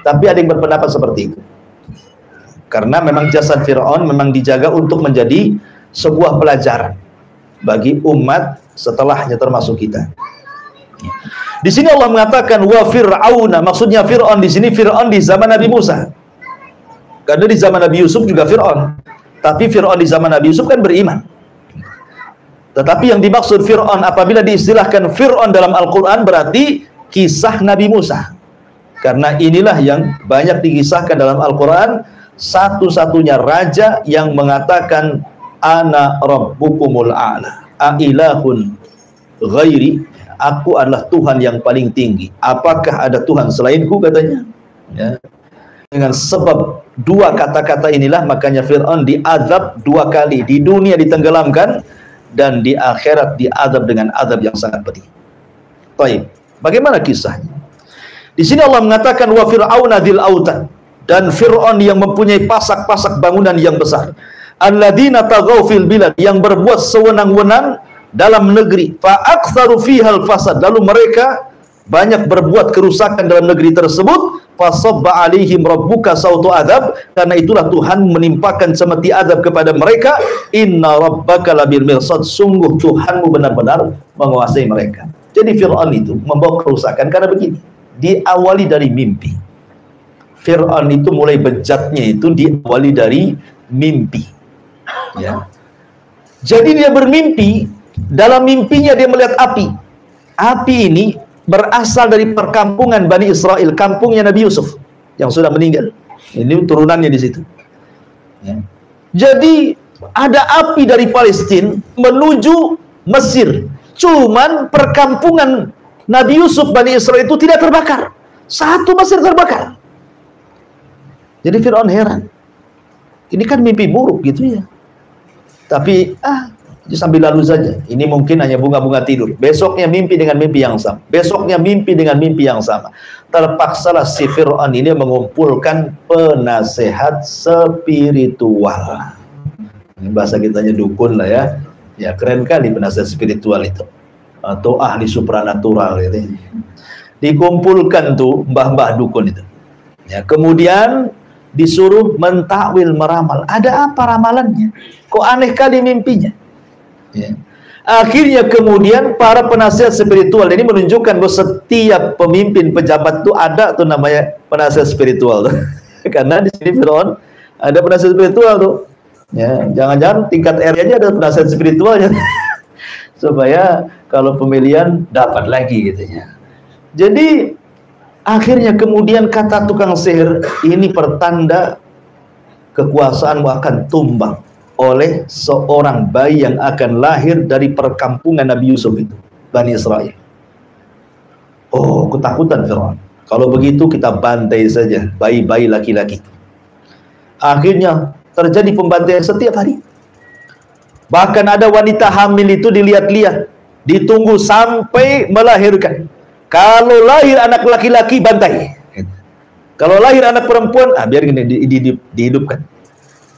Tapi ada yang berpendapat seperti itu. Karena memang jasad Fir'aun memang dijaga untuk menjadi sebuah pelajaran bagi umat setelahnya termasuk kita. Di sini Allah mengatakan wa fir'auna, maksudnya Fir'aun di sini Fir'aun di zaman Nabi Musa. Karena di zaman Nabi Yusuf juga Fir'aun. Tapi Fir'aun di zaman Nabi Yusuf kan beriman. Tetapi yang dimaksud Fir'aun apabila diistilahkan Fir'aun dalam Al-Quran berarti kisah Nabi Musa. Karena inilah yang banyak dikisahkan dalam Al-Quran, satu-satunya raja yang mengatakan ana rabbukumul a'la a'ilahun ghairi, aku adalah Tuhan yang paling tinggi, apakah ada Tuhan selainku, katanya. Ya. Dengan sebab dua kata-kata inilah makanya Fir'aun diazab dua kali, di dunia ditenggelamkan dan di akhirat diazab dengan azab yang sangat pedih. Baik, bagaimana kisahnya? Di sini Allah mengatakan wa fir'auna dzil autad, dan Fir'aun yang mempunyai pasak-pasak bangunan yang besar, alladzina taghaw fil bilad, yang berbuat sewenang-wenang dalam negeri, fa aktsaru fihal fasad, lalu mereka banyak berbuat kerusakan dalam negeri tersebut, fasabba alaihim rabbuka sautu adzab, karena itulah Tuhan menimpakan semeti azab kepada mereka, inna rabbaka labil mirsad, sungguh Tuhanmu benar-benar menguasai mereka. Jadi Fir'aun itu membawa kerusakan karena begini, diawali dari mimpi. Fir'aun itu mulai bejatnya itu diawali dari mimpi. Ya. Jadi dia bermimpi, dalam mimpinya dia melihat api. Api ini berasal dari perkampungan Bani Israel, kampungnya Nabi Yusuf yang sudah meninggal. Ini turunannya di situ. Ya. Jadi ada api dari Palestina menuju Mesir. Cuman perkampungan Nabi Yusuf Bani Israel itu tidak terbakar. Satu Mesir terbakar. Jadi Fir'aun heran. Ini kan mimpi buruk gitu ya. Tapi sambil lalu saja. Ini mungkin hanya bunga-bunga tidur. Besoknya mimpi dengan mimpi yang sama. Besoknya mimpi dengan mimpi yang sama. Terpaksalah si Fir'aun ini mengumpulkan penasehat spiritual. Ini bahasa kitanya dukun lah ya. Ya keren kali penasehat spiritual itu. Atau ahli supranatural gitu. Dikumpulkan tuh mbah-mbah dukun itu. Ya, kemudian disuruh mentakwil, meramal. Ada apa ramalannya? Kok aneh kali mimpinya? Ya. Akhirnya kemudian para penasihat spiritual ini menunjukkan bahwa setiap pemimpin pejabat itu ada tuh namanya penasihat spiritual tuh. Karena di sini Fir'aun ada penasihat spiritual tuh. Ya, jangan-jangan tingkat RT aja ada penasihat spiritualnya. Supaya kalau pemilihan dapat lagi gitu ya. Jadi akhirnya kemudian kata tukang sihir, ini pertanda kekuasaanmu akan tumbang oleh seorang bayi yang akan lahir dari perkampungan Nabi Yusuf itu, Bani Israel. Oh, ketakutan Fir'aun. Kalau begitu kita bantai saja bayi-bayi laki-laki. Akhirnya terjadi pembantaian setiap hari. Bahkan ada wanita hamil itu dilihat-lihat, ditunggu sampai melahirkan. Kalau lahir anak laki-laki, bantai. Kalau lahir anak perempuan, biar gini, dihidupkan.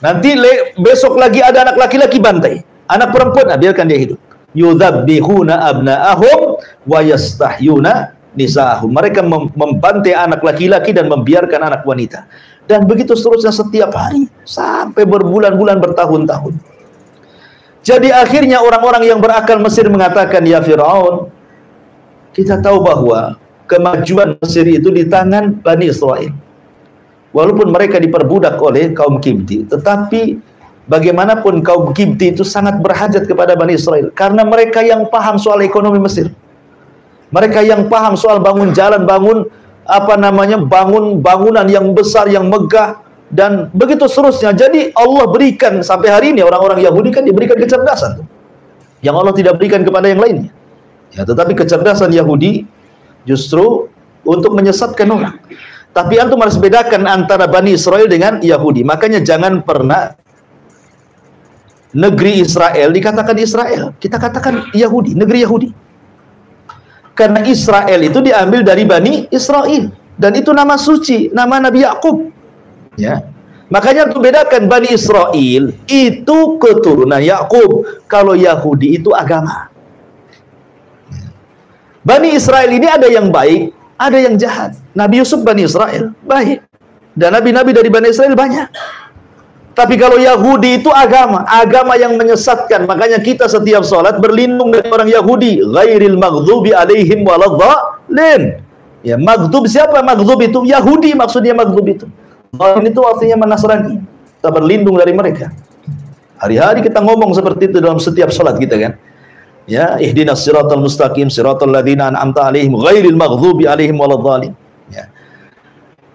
Nanti besok lagi ada anak laki-laki, bantai. Anak perempuan, biarkan dia hidup. Yudzabbihuna abna'ahum wa yastahyuna nisa'ahum. Mereka membantai anak laki-laki dan membiarkan anak wanita. Dan begitu seterusnya setiap hari sampai berbulan-bulan, bertahun-tahun. Jadi akhirnya orang-orang yang berakal Mesir mengatakan, ya Fir'aun, kita tahu bahwa kemajuan Mesir itu di tangan Bani Israel. Walaupun mereka diperbudak oleh kaum Kipti, tetapi bagaimanapun kaum Kipti itu sangat berhajat kepada Bani Israel, karena mereka yang paham soal ekonomi Mesir. Mereka yang paham soal bangun jalan, bangun bangunan yang besar, yang megah, dan begitu seterusnya. Jadi Allah berikan sampai hari ini orang-orang Yahudi kan diberikan kecerdasan yang Allah tidak berikan kepada yang lainnya. Ya, tetapi kecerdasan Yahudi justru untuk menyesatkan orang. Tapi antum harus bedakan antara Bani Israel dengan Yahudi. Makanya jangan pernah negeri Israel dikatakan Israel. Kita katakan Yahudi, negeri Yahudi. Karena Israel itu diambil dari Bani Israel. Dan itu nama suci, nama Nabi Yakub. Ya. Makanya untuk bedakan Bani Israel itu keturunan Yakub. Kalau Yahudi itu agama. Bani Israel ini ada yang baik, ada yang jahat. Nabi Yusuf Bani Israel baik, dan nabi-nabi dari Bani Israel banyak. Tapi kalau Yahudi itu agama yang menyesatkan. Makanya kita setiap sholat berlindung dari orang Yahudi. Ghairil maghdubi alaihim waladhdallin. Ya, maghdub siapa? Maghdub itu Yahudi, maksudnya maghdub itu. Dhalin itu artinya Nasrani. Kita berlindung dari mereka. Hari-hari kita ngomong seperti itu dalam setiap sholat kita kan. Ya, ihdinas siratal mustaqim siratal ladzina an'amta 'alaihim ghairil maghdubi 'alaihim waladhdallin. Ya.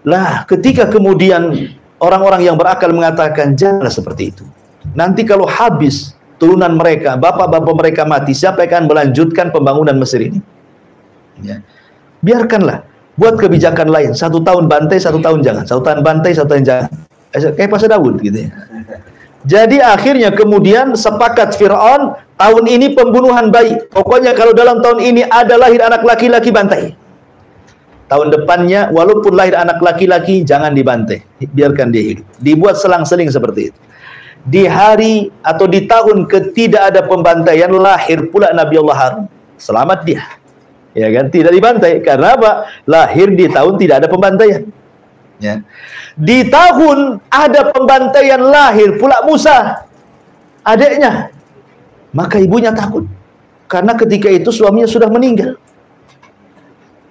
Lah, ketika kemudian orang-orang yang berakal mengatakan janganlah seperti itu. Nanti kalau habis turunan mereka, bapak-bapak mereka mati, siapa yang akan melanjutkan pembangunan Mesir ini? Ya. Biarkanlah, buat kebijakan lain. 1 tahun bantai, 1 tahun jangan. 1 tahun bantai, 1 tahun jangan. Kayak Pak Daud gitu ya. Jadi akhirnya kemudian sepakat Fir'aun, tahun ini pembunuhan bayi. Pokoknya kalau dalam tahun ini ada lahir anak laki-laki, bantai. Tahun depannya walaupun lahir anak laki-laki, jangan dibantai, biarkan dia hidup. Dibuat selang-seling seperti itu. Di hari atau di tahun ketidak ada pembantaian, lahir pula Nabi Allah Harun. Selamat dia. Ya kan, tidak dibantai. Karena apa? Lahir di tahun tidak ada pembantaian. Ya. Di tahun ada pembantaian, lahir pula Musa, adiknya. Maka ibunya takut, karena ketika itu suaminya sudah meninggal.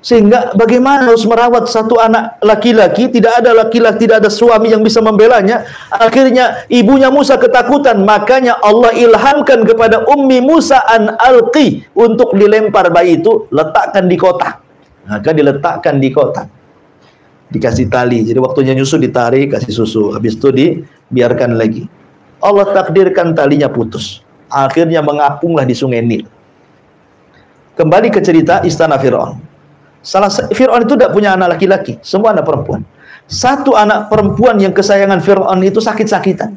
Sehingga bagaimana harus merawat satu anak laki-laki, tidak ada suami yang bisa membelanya. Akhirnya ibunya Musa ketakutan, makanya Allah ilhamkan kepada Ummi Musa an alqi, untuk dilempar bayi itu, letakkan di kotak. Maka diletakkan di kotak, dikasih tali. Jadi waktunya nyusu ditarik, kasih susu, habis itu dibiarkan lagi. Allah takdirkan talinya putus. Akhirnya mengapunglah di sungai Nil. Kembali ke cerita istana Fir'aun. Fir'aun itu tidak punya anak laki-laki, semua anak perempuan. Satu anak perempuan yang kesayangan Fir'aun itu sakit-sakitan.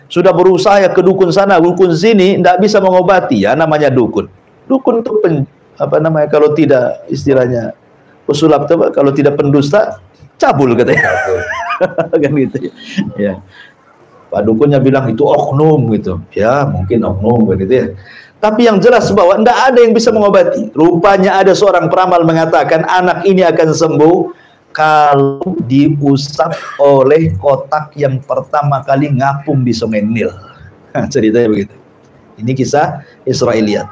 Sudah berusaha ke dukun sana, dukun sini, tidak bisa mengobati. Ya namanya dukun. Dukun itu kalau tidak istilahnya pesulap, kalau tidak pendusta, cabul katanya. Kan gitu ya. Pak dukunnya bilang itu oknum gitu. Ya, mungkin oknum gitu ya. Tapi yang jelas bahwa tidak ada yang bisa mengobati. Rupanya ada seorang peramal mengatakan anak ini akan sembuh kalau diusap oleh kotak yang pertama kali ngapung di sungai Nil. Ceritanya begitu. Ini kisah Israiliyat.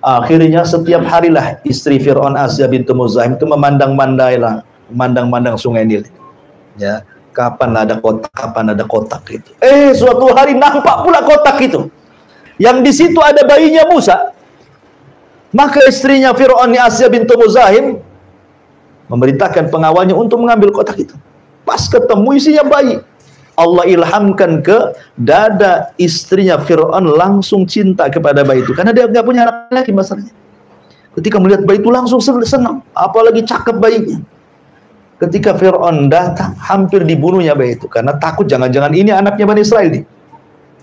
Akhirnya setiap harilah istri Fir'aun Asya bintu Muzahim itu memandang sungai Nil. Ya, kapan ada kotak itu. Suatu hari nampak pula kotak itu. Yang di situ ada bayinya Musa. Maka istrinya Fir'aun Asya bintu Muzahim memerintahkan pengawalnya untuk mengambil kotak itu. Pas ketemu isinya bayi, Allah ilhamkan ke dada istrinya Fir'aun langsung cinta kepada bayi itu, karena dia nggak punya anak lagi masalahnya. Ketika melihat bayi itu langsung senang, apalagi cakep bayinya. Ketika Fir'aun datang, hampir dibunuhnya bayi itu, karena takut jangan-jangan ini anaknya Bani Israel nih.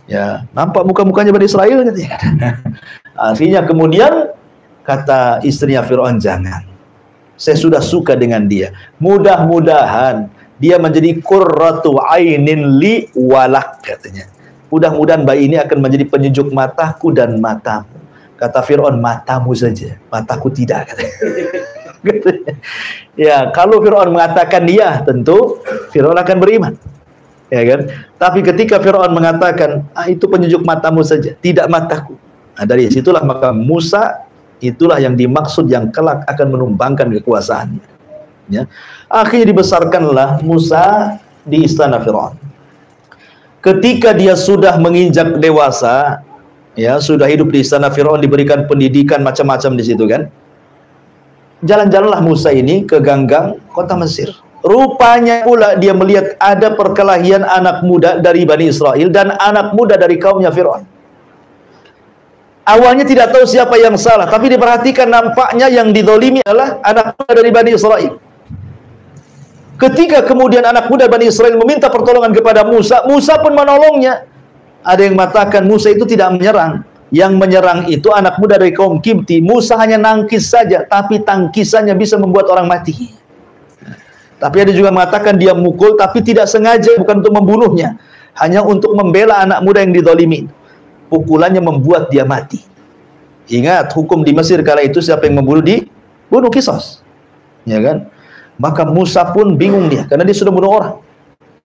Ya, nampak muka-mukanya Bani Israel gitu ya. Akhirnya kemudian kata istrinya Fir'aun, jangan. Saya sudah suka dengan dia. Mudah-mudahan dia menjadi qurratu ainin li walak, katanya. Mudah-mudahan bayi ini akan menjadi penyejuk mataku dan matamu. Kata Fir'aun, matamu saja, mataku tidak, katanya. Ya, kalau Fir'aun mengatakan iya, tentu Fir'aun akan beriman. Ya kan? Tapi ketika Fir'aun mengatakan, itu penyejuk matamu saja, tidak mataku. Nah, dari situlah maka Musa itulah yang dimaksud yang kelak akan menumbangkan kekuasaannya. Ya. Akhirnya dibesarkanlah Musa di istana Fir'aun. Ketika dia sudah menginjak dewasa, ya, sudah hidup di istana Fir'aun, diberikan pendidikan macam-macam di situ kan. Jalan-jalanlah Musa ini ke ganggang kota Mesir. Rupanya pula dia melihat ada perkelahian anak muda dari Bani Israel dan anak muda dari kaumnya Fir'aun. Awalnya tidak tahu siapa yang salah, tapi diperhatikan nampaknya yang dizalimi adalah anak muda dari Bani Israel. Ketika kemudian anak muda Bani Israel meminta pertolongan kepada Musa, Musa pun menolongnya. Ada yang mengatakan Musa itu tidak menyerang. Yang menyerang itu anak muda dari kaum Kipti. Musa hanya nangkis saja, tapi tangkisannya bisa membuat orang mati. Tapi ada juga mengatakan dia mukul, tapi tidak sengaja, bukan untuk membunuhnya. Hanya untuk membela anak muda yang dizalimi. Pukulannya membuat dia mati. Ingat, hukum di Mesir kala itu siapa yang membunuh dibunuh kisos. Ya kan? Maka Musa pun bingung dia, karena dia sudah bunuh orang.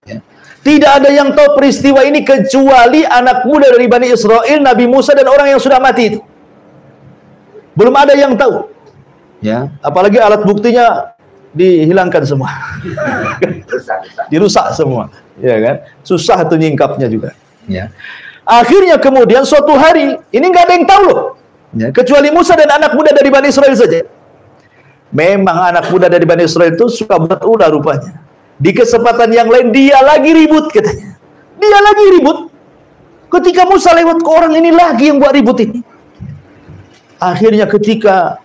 Ya. Tidak ada yang tahu peristiwa ini kecuali anak muda dari Bani Israel, Nabi Musa dan orang yang sudah mati itu. Belum ada yang tahu. Ya, apalagi alat buktinya dihilangkan semua. Dirusak semua, ya kan? Susah tuh nyingkapnya juga. Ya. Akhirnya kemudian suatu hari, ini nggak ada yang tahu loh. Ya, kecuali Musa dan anak muda dari Bani Israel saja. Memang anak muda dari Bani Israel itu suka buat ulah rupanya. Di kesempatan yang lain dia lagi ribut katanya. Dia lagi ribut. Ketika Musa lewat ke orang ini lagi yang buat ribut ini. Akhirnya ketika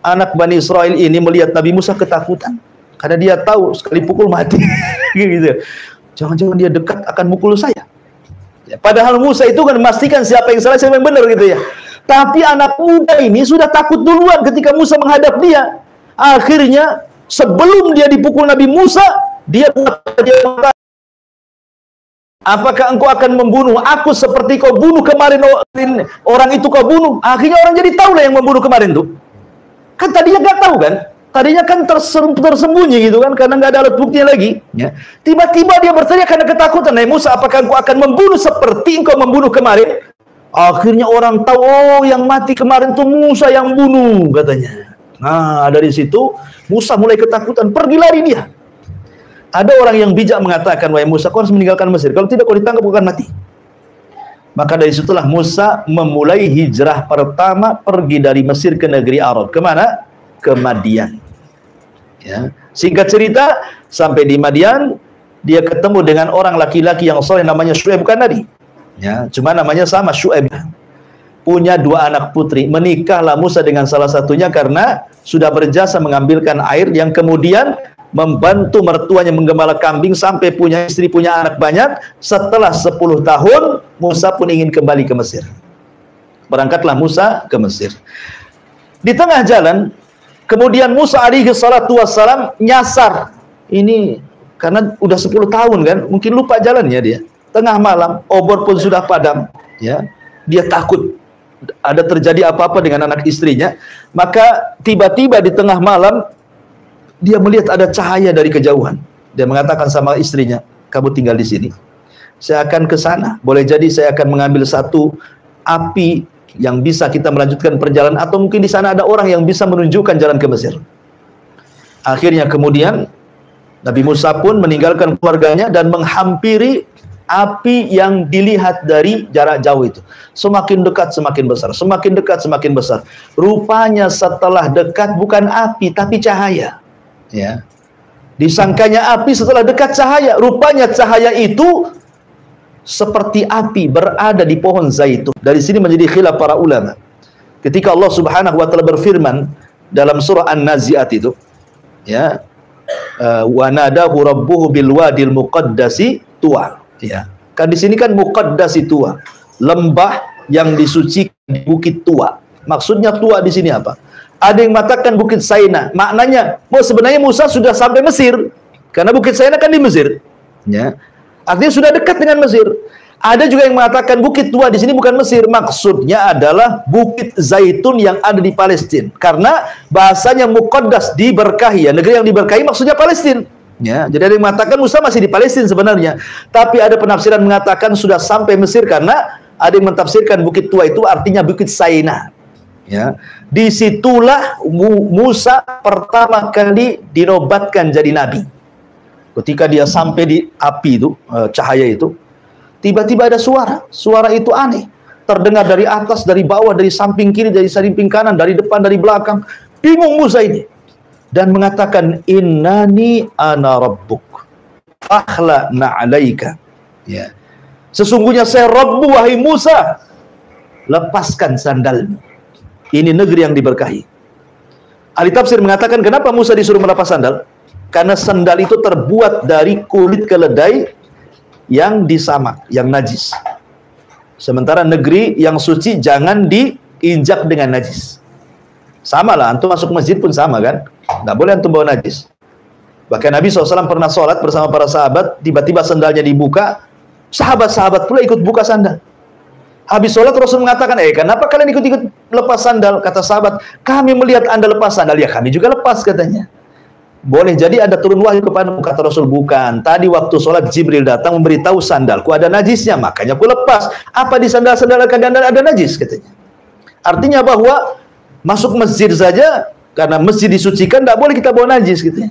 anak Bani Israel ini melihat Nabi Musa ketakutan. Karena dia tahu sekali pukul mati. Gitu. Jangan-jangan dia dekat akan mukul saya. Ya, padahal Musa itu kan memastikan siapa yang salah, siapa yang benar gitu ya. Tapi anak muda ini sudah takut duluan ketika Musa menghadap dia. Akhirnya sebelum dia dipukul Nabi Musa, dia berkata, apakah engkau akan membunuh aku seperti kau bunuh kemarin orang itu kau bunuh? Akhirnya orang jadi tahu lah yang membunuh kemarin tuh. Kan tadinya nggak tahu kan? Tadinya kan tersembunyi gitu kan, karena nggak ada alat buktinya lagi. Ya. Tiba-tiba dia bertanya karena ketakutan, "Hai Musa, apakah engkau akan membunuh seperti engkau membunuh kemarin?" Akhirnya orang tahu, oh yang mati kemarin itu Musa yang bunuh katanya. Nah dari situ Musa mulai ketakutan, pergi lari dia. Ada orang yang bijak mengatakan, "Wahai Musa, kau harus meninggalkan Mesir. Kalau tidak kau ditangkap kau akan mati." Maka dari situlah Musa memulai hijrah pertama, pergi dari Mesir ke negeri Arab. Kemana? Ke Madian. Ya. Singkat cerita, sampai di Madian dia ketemu dengan orang laki-laki yang soleh namanya Syuaib, bukan Nabi. Ya, cuma namanya sama, Syuaib. Punya 2 anak putri. Menikahlah Musa dengan salah satunya karena sudah berjasa mengambilkan air, yang kemudian membantu mertuanya menggembala kambing sampai punya istri, punya anak banyak. Setelah 10 tahun Musa pun ingin kembali ke Mesir. Berangkatlah Musa ke Mesir. Di tengah jalan kemudian Musa alaihi salatu wassalam nyasar. Ini karena udah 10 tahun kan, mungkin lupa jalannya dia. Tengah malam, obor pun sudah padam, ya. Dia takut ada terjadi apa-apa dengan anak istrinya. Maka tiba-tiba di tengah malam dia melihat ada cahaya dari kejauhan. Dia mengatakan sama istrinya, "Kamu tinggal di sini. Saya akan ke sana. Boleh jadi saya akan mengambil satu api yang bisa kita melanjutkan perjalanan, atau mungkin di sana ada orang yang bisa menunjukkan jalan ke Mesir." Akhirnya kemudian Nabi Musa pun meninggalkan keluarganya dan menghampiri api yang dilihat dari jarak jauh itu. Semakin dekat semakin besar, semakin dekat semakin besar. Rupanya setelah dekat bukan api tapi cahaya. Ya. Disangkanya api setelah dekat cahaya. Rupanya cahaya itu seperti api berada di pohon zaitun. Dari sini menjadi khilaf para ulama. Ketika Allah Subhanahu wa taala berfirman dalam surah An-Nazi'at itu, ya, wa nadahu rabbuhu bil wadil muqaddasi tuwa. Ya. Kan di sini kan muqaddasi tuwa, lembah yang disucikan di bukit Tua. Maksudnya Tua di sini apa? Ada yang mengatakan Bukit Saina. Maknanya, sebenarnya Musa sudah sampai Mesir. Karena Bukit Saina kan di Mesir. Ya. Artinya sudah dekat dengan Mesir. Ada juga yang mengatakan Bukit Tua di sini bukan Mesir. Maksudnya adalah Bukit Zaitun yang ada di Palestina. Karena bahasanya muqaddas, diberkahi. Ya, negeri yang diberkahi maksudnya Palestina. Ya, jadi ada yang mengatakan Musa masih di Palestina sebenarnya. Tapi ada penafsiran mengatakan sudah sampai Mesir karena ada yang mentafsirkan Bukit Tua itu artinya Bukit Saina. Ya, disitulah Musa pertama kali dinobatkan jadi nabi. Ketika dia sampai di api itu, cahaya itu, tiba-tiba ada suara. Suara itu aneh, terdengar dari atas, dari bawah, dari samping kiri, dari samping kanan, dari depan, dari belakang. Bingung Musa ini dan mengatakan, innani ana rabbuk fakhla na'alaika. Ya, sesungguhnya saya Rabbu, wahai Musa, lepaskan sandalmu. Ini negeri yang diberkahi. Ahli tafsir mengatakan kenapa Musa disuruh melepas sandal? Karena sandal itu terbuat dari kulit keledai yang disamak, yang najis. Sementara negeri yang suci jangan diinjak dengan najis. Sama lah, antum masuk masjid pun sama kan? Nggak boleh antum bawa najis. Bahkan Nabi SAW pernah sholat bersama para sahabat, tiba-tiba sandalnya dibuka, sahabat-sahabat pula ikut buka sandal. Habis sholat Rasul mengatakan, kenapa kalian ikut-ikut lepas sandal? Kata sahabat, kami melihat Anda lepas sandal. Ya kami juga lepas katanya. Boleh jadi ada turun wahyu kepadamu. Kata Rasul, bukan. Tadi waktu sholat Jibril datang memberitahu sandalku ada najisnya, makanya aku lepas. Apa di sandal-sandal kalian ada najis katanya. Artinya bahwa masuk masjid saja, karena masjid disucikan, tidak boleh kita bawa najis gitu ya.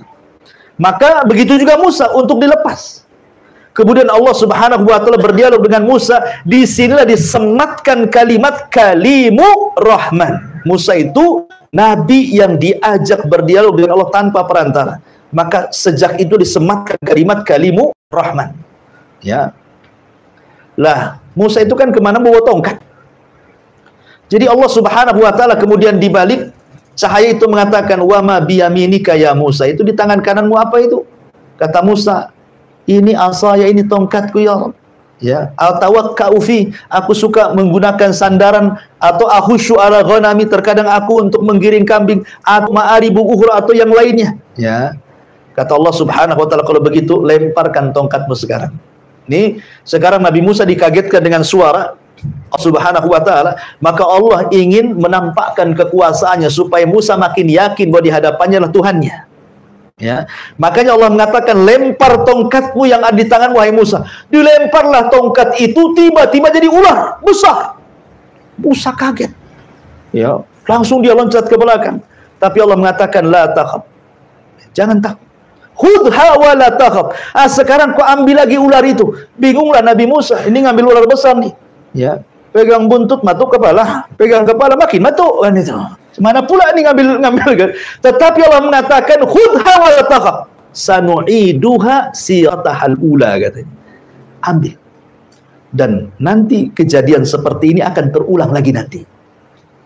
Maka begitu juga Musa untuk dilepas. Kemudian Allah Subhanahu wa taala berdialog dengan Musa. Di sinilah disematkan kalimat kalimu Rahman. Musa itu nabi yang diajak berdialog dengan Allah tanpa perantara. Maka sejak itu disematkan kalimat kalimu Rahman. Ya. Lah, Musa itu kan kemana bawa tongkat. Jadi Allah Subhanahu wa taala kemudian dibalik cahaya itu mengatakan, wa ma biyaminika ya Musa. Itu di tangan kananmu apa itu? Kata Musa, ini asaya, ini tongkatku ya Allah. Ya, atawakka'u fi, aku suka menggunakan sandaran, atau ahusyu ala ghanami, terkadang aku untuk menggiring kambing, atau ma'aribu ukhra, atau yang lainnya. Ya. Kata Allah Subhanahu wa taala, kalau begitu lemparkan tongkatmu sekarang. Ini sekarang Nabi Musa dikagetkan dengan suara Allah Subhanahu wa taala, maka Allah ingin menampakkan kekuasaannya supaya Musa makin yakin bahwa di hadapannya adalah Tuhannya. Ya, makanya Allah mengatakan, lempar tongkatmu yang ada di tangan wahai Musa. Dilemparlah tongkat itu, tiba-tiba jadi ular besar. Musa kaget. Ya, langsung dia loncat ke belakang. Tapi Allah mengatakan, la takhaf. Jangan takut. Khudha wa la takhaf. Sekarang kau ambil lagi ular itu. Bingunglah Nabi Musa, ini ngambil ular besar nih. Ya, pegang buntut, matuk kepala, pegang kepala makin matuk kan itu. Mana pula ini ngambil kan? Tetapi Allah mengatakan, khudha wa la takhaf, sanu'iduha siratahal ula, katanya. Ambil. Dan nanti kejadian seperti ini akan terulang lagi nanti.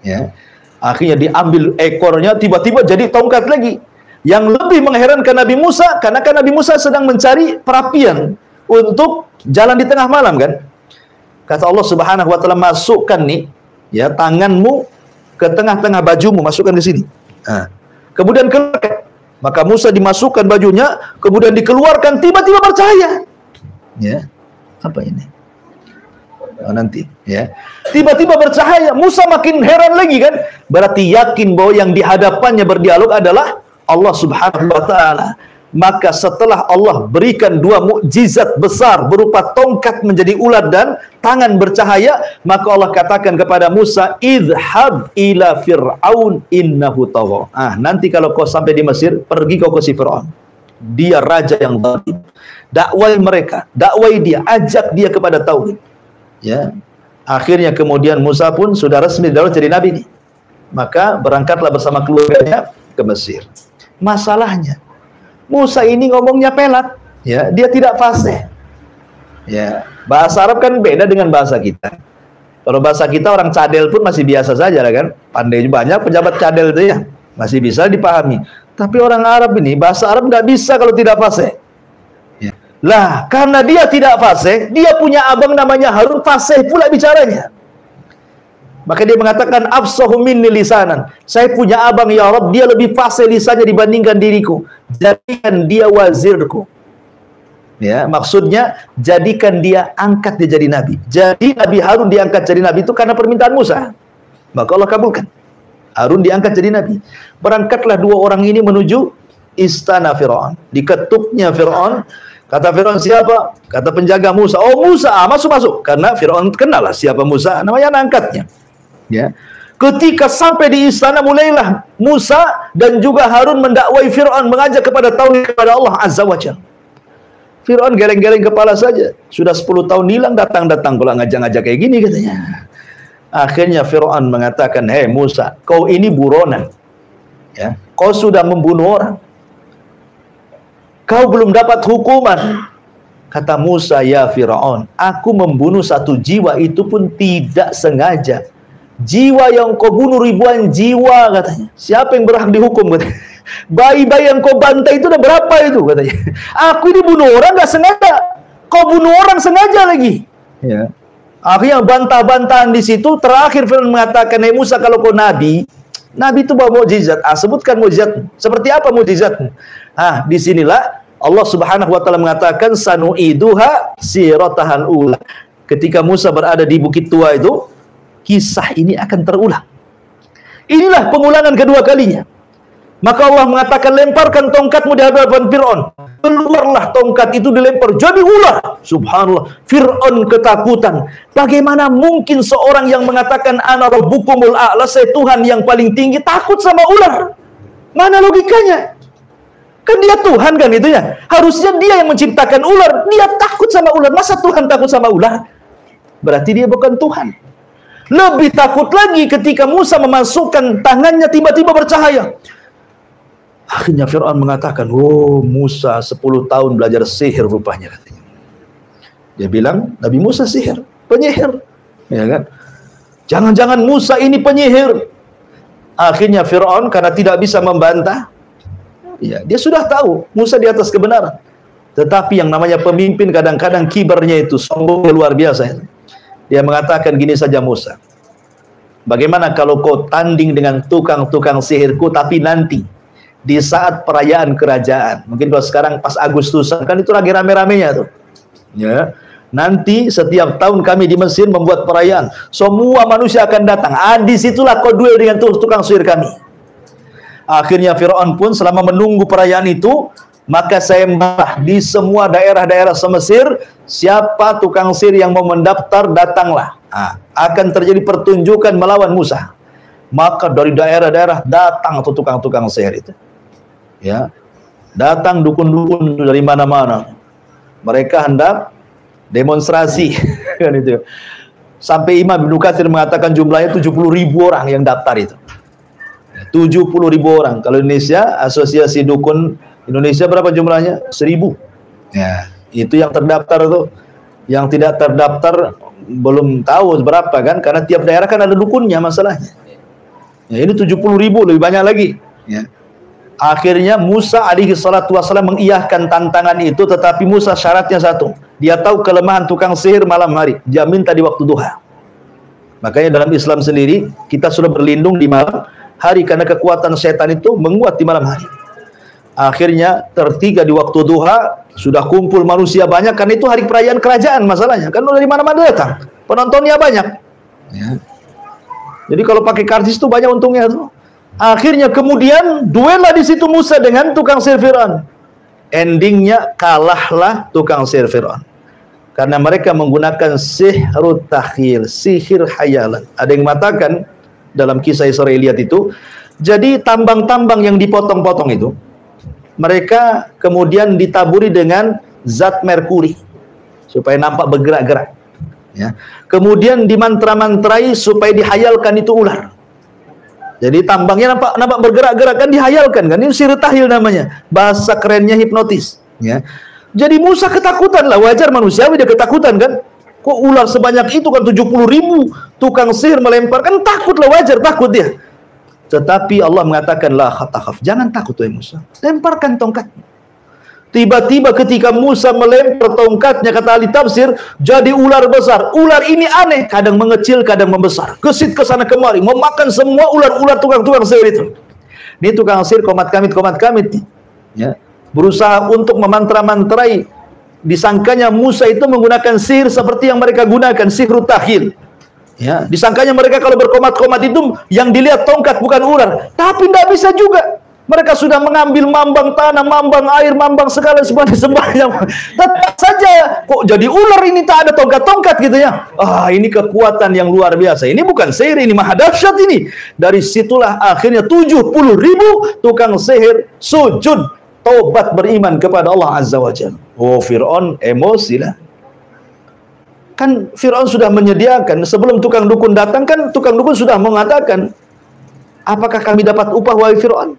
Ya. Akhirnya diambil ekornya, tiba-tiba jadi tongkat lagi. Yang lebih mengherankan Nabi Musa, karena kan Nabi Musa sedang mencari perapian untuk jalan di tengah malam kan. Kata Allah Subhanahu wa taala, masukkan nih ya tanganmu ke tengah-tengah bajumu, masukkan ke sini. Nah, kemudian keluarkan. Maka Musa dimasukkan bajunya, kemudian dikeluarkan, tiba-tiba bercahaya. Ya, apa ini? Oh, nanti, ya. Tiba-tiba bercahaya. Musa makin heran lagi kan? Berarti yakin bahwa yang di hadapannya berdialog adalah Allah Subhanahu wa taala. Maka setelah Allah berikan dua mukjizat besar berupa tongkat menjadi ular dan tangan bercahaya, maka Allah katakan kepada Musa, idhab ila fir'aun innahu tagha. Nanti kalau kau sampai di Mesir, pergi kau ke si Fir'aun. Dia raja yang zalim. Dakwai mereka, dakwai dia, ajak dia kepada tauhid. Ya. Akhirnya kemudian Musa pun sudah resmi jadi nabi nih. Maka berangkatlah bersama keluarganya ke Mesir. Masalahnya, Musa ini ngomongnya pelat, ya, dia tidak fasih. Ya, bahasa Arab kan beda dengan bahasa kita. Kalau bahasa kita orang cadel pun masih biasa saja lah kan. Pandai banyak pejabat cadel itu ya, masih bisa dipahami. Tapi orang Arab ini bahasa Arab nggak bisa kalau tidak fasih. Ya. Lah, karena dia tidak fasih, dia punya abang namanya Harun, fasih pula bicaranya. Maka dia mengatakan afsahu minni lisanan. Saya punya abang ya Rabb, dia lebih fasih lisannya dibandingkan diriku. Jadikan dia wazirku. Ya, maksudnya jadikan dia, angkat dia jadi nabi. Jadi Nabi Harun diangkat jadi nabi itu karena permintaan Musa. Maka Allah kabulkan. Harun diangkat jadi nabi. Berangkatlah dua orang ini menuju istana Firaun. Diketuknya Firaun. Kata Firaun, siapa? Kata penjaga Musa. Oh Musa, masuk. Karena Firaun kenal lah siapa Musa, namanya angkatnya. Ya. Ketika sampai di istana, mulailah Musa dan juga Harun mendakwai Firaun, mengajak kepada tauhid kepada Allah Azza wa Jalla. Firaun geleng-geleng kepala saja. Sudah 10 tahun hilang, datang-datang pula ngajak-ngajak kayak gini katanya. Akhirnya Firaun mengatakan, "Hei Musa, kau ini buronan. Ya, kau sudah membunuh orang. Kau belum dapat hukuman." Kata Musa, "Ya Firaun, aku membunuh satu jiwa itu pun tidak sengaja. Jiwa yang kau bunuh ribuan jiwa," katanya. Siapa yang berhak dihukum katanya? Bayi-bayi yang kau bantai itu udah berapa itu katanya. Aku ini bunuh orang gak sengaja, kau bunuh orang sengaja lagi. Ya. Akhirnya bantah-bantahan di situ. Terakhir Fir'aun mengatakan, "Hei Musa, kalau kau nabi itu bawa mukjizat. Sebutkan mukjizat. Seperti apa mukjizatmu?" Disinilah Allah Subhanahu wa taala mengatakan sanu'iduha siratahal ula. Ketika Musa berada di Bukit Tua itu, kisah ini akan terulang. Inilah pengulangan kedua kalinya. Maka Allah mengatakan, lemparkan tongkatmu di hadapan Fir'aun. Keluarlah tongkat itu, dilempar jadi ular. Subhanallah, Fir'aun ketakutan. Bagaimana mungkin seorang yang mengatakan ana rabbukumul a'la, saya Tuhan yang paling tinggi, takut sama ular? Mana logikanya? Kan dia Tuhan kan itu ya. Harusnya dia yang menciptakan ular, dia takut sama ular. Masa Tuhan takut sama ular? Berarti dia bukan Tuhan. Lebih takut lagi ketika Musa memasukkan tangannya, tiba-tiba bercahaya. Akhirnya Fir'aun mengatakan, "Oh Musa 10 tahun belajar sihir rupanya," katanya. Dia bilang, Nabi Musa sihir, penyihir, ya kan? Jangan-jangan Musa ini penyihir. Akhirnya Fir'aun karena tidak bisa membantah, ya, dia sudah tahu Musa di atas kebenaran. Tetapi yang namanya pemimpin kadang-kadang kibarnya itu sombong luar biasa. Dia mengatakan gini saja, Musa, bagaimana kalau kau tanding dengan tukang-tukang sihirku, tapi nanti di saat perayaan kerajaan, mungkin kalau sekarang pas Agustusan kan itu lagi rame-ramenya tuh, ya. Nanti setiap tahun kami di Mesir membuat perayaan, semua manusia akan datang. Disitulah kau duel dengan tukang sihir kami. Akhirnya Fir'aun pun selama menunggu perayaan itu, maka saya membah di semua daerah-daerah se-Mesir, siapa tukang sihir yang mau mendaftar, datanglah. Akan terjadi pertunjukan melawan Musa. Maka dari daerah-daerah datang tuh tukang-tukang sihir itu. Ya, datang dukun-dukun dari mana-mana. Mereka hendak demonstrasi kan itu. Sampai Imam Ibnu Katsir mengatakan jumlahnya 70.000 orang yang daftar itu. 70.000 orang. Kalau Indonesia, Asosiasi Dukun Indonesia berapa jumlahnya? 1.000. Ya, itu yang terdaftar tuh. Yang tidak terdaftar belum tahu berapa kan, karena tiap daerah kan ada dukunnya masalahnya. Ya, ini 70.000, lebih banyak lagi. Ya. Akhirnya Musa alaihi salatu wassalam mengiyahkan tantangan itu, tetapi Musa syaratnya satu. Dia tahu kelemahan tukang sihir malam hari. Dia minta di waktu duha. Makanya dalam Islam sendiri kita sudah berlindung di malam hari karena kekuatan setan itu menguat di malam hari. Akhirnya tertiga di waktu duha, sudah kumpul manusia banyak, karena itu hari perayaan kerajaan masalahnya. Kan dari mana-mana datang, penontonnya banyak. Ya. Jadi kalau pakai karcis itu banyak untungnya tuh. Akhirnya kemudian duellah di situ Musa dengan tukang sihir Fir'aun. Endingnya kalahlah tukang sihir Fir'aun. Karena mereka menggunakan sihrut takhyil, sihir hayalan. Ada yang mengatakan dalam kisah Israiliyat itu, jadi tambang-tambang yang dipotong-potong itu, mereka kemudian ditaburi dengan zat merkuri supaya nampak bergerak-gerak. Ya. Kemudian dimantra-mantrai supaya dihayalkan itu ular. Jadi tambangnya nampak bergerak-gerak kan, dihayalkan kan. Ini sihir tahyil namanya. Bahasa kerennya hipnotis. Ya. Jadi Musa ketakutan lah, wajar manusiawi dia ketakutan kan. Kok ular sebanyak itu kan 70.000 tukang sihir melempar, kan takut lah, wajar takut dia. Tetapi Allah mengatakan la khatakaf, jangan takut wahai Musa, lemparkan tongkat. Tiba-tiba ketika Musa melempar tongkatnya, kata ahli tafsir, jadi ular besar. Ular ini aneh, kadang mengecil, kadang membesar. Gesit ke sana kemari, memakan semua ular-ular tukang-tukang sihir itu. Ini tukang sihir komat kamit nih. Ya. Berusaha untuk memantra-mantrai. Disangkanya Musa itu menggunakan sihir seperti yang mereka gunakan, sihir tahyil. Ya, disangkanya mereka kalau berkomat-komat itu yang dilihat tongkat bukan ular. Tapi tidak bisa juga. Mereka sudah mengambil mambang tanah, mambang air, mambang segala semuanya. Tetap saja kok jadi ular ini, tak ada tongkat-tongkat gitu ya. Ah, ini kekuatan yang luar biasa. Ini bukan sihir, ini maha dahsyat ini. Dari situlah akhirnya 70.000 tukang sihir sujud taubat beriman kepada Allah Azza wa Jalla. Oh, Fir'aun emosi lah. Kan Fir'aun sudah menyediakan, sebelum tukang dukun datang kan tukang dukun sudah mengatakan, apakah kami dapat upah wahai Fir'aun?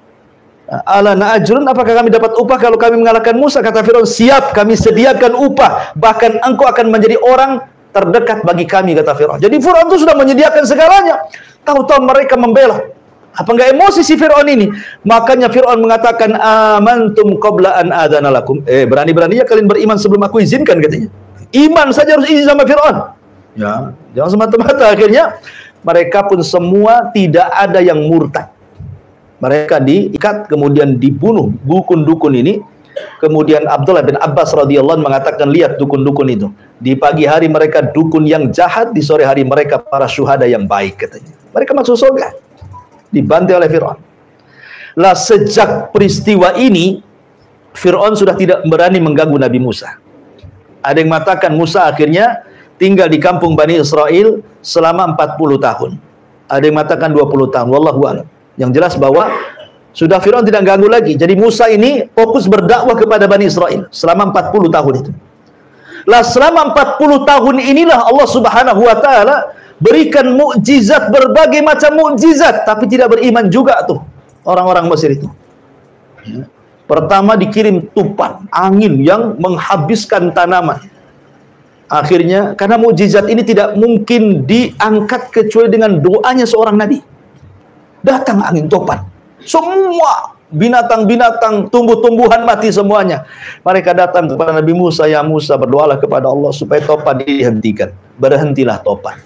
Ala na'ajrun, apakah kami dapat upah kalau kami mengalahkan Musa? Kata Fir'aun, siap, kami sediakan upah, bahkan engkau akan menjadi orang terdekat bagi kami, kata Fir'aun. Jadi Fir'aun itu sudah menyediakan segalanya. Tahu-tahu mereka membela. Apa enggak emosi si Fir'aun ini? Makanya Fir'aun mengatakan, amantum qabla an adana lakum. Berani-beraninya kalian beriman sebelum aku izinkan, katanya. Iman saja harus izin sama Fir'aun. Ya, jangan semata-mata. Akhirnya mereka pun semua tidak ada yang murtad. Mereka diikat kemudian dibunuh dukun-dukun ini. Kemudian Abdullah bin Abbas radhiyallahu anhu mengatakan, lihat dukun-dukun itu. Di pagi hari mereka dukun yang jahat, di sore hari mereka para syuhada yang baik, katanya. Mereka masuk surga. Dibantai oleh Fir'aun. Lah sejak peristiwa ini Fir'aun sudah tidak berani mengganggu Nabi Musa. Ada yang mengatakan Musa akhirnya tinggal di kampung Bani Israel selama 40 tahun. Ada yang mengatakan 20 tahun. Wallahu a'lam. Yang jelas bahwa sudah Fir'aun tidak ganggu lagi. Jadi Musa ini fokus berdakwah kepada Bani Israel selama 40 tahun itu. Lah selama 40 tahun inilah Allah Subhanahu wa taala berikan mukjizat, berbagai macam mukjizat, tapi tidak beriman juga tuh orang-orang Mesir itu. Ya. Pertama dikirim tupan, angin yang menghabiskan tanaman. Akhirnya karena mukjizat ini tidak mungkin diangkat kecuali dengan doanya seorang nabi. Datang angin topan. Semua binatang-binatang, tumbuh-tumbuhan mati semuanya. Mereka datang kepada Nabi Musa, ya Musa, berdoalah kepada Allah supaya topan dihentikan. Berhentilah topan.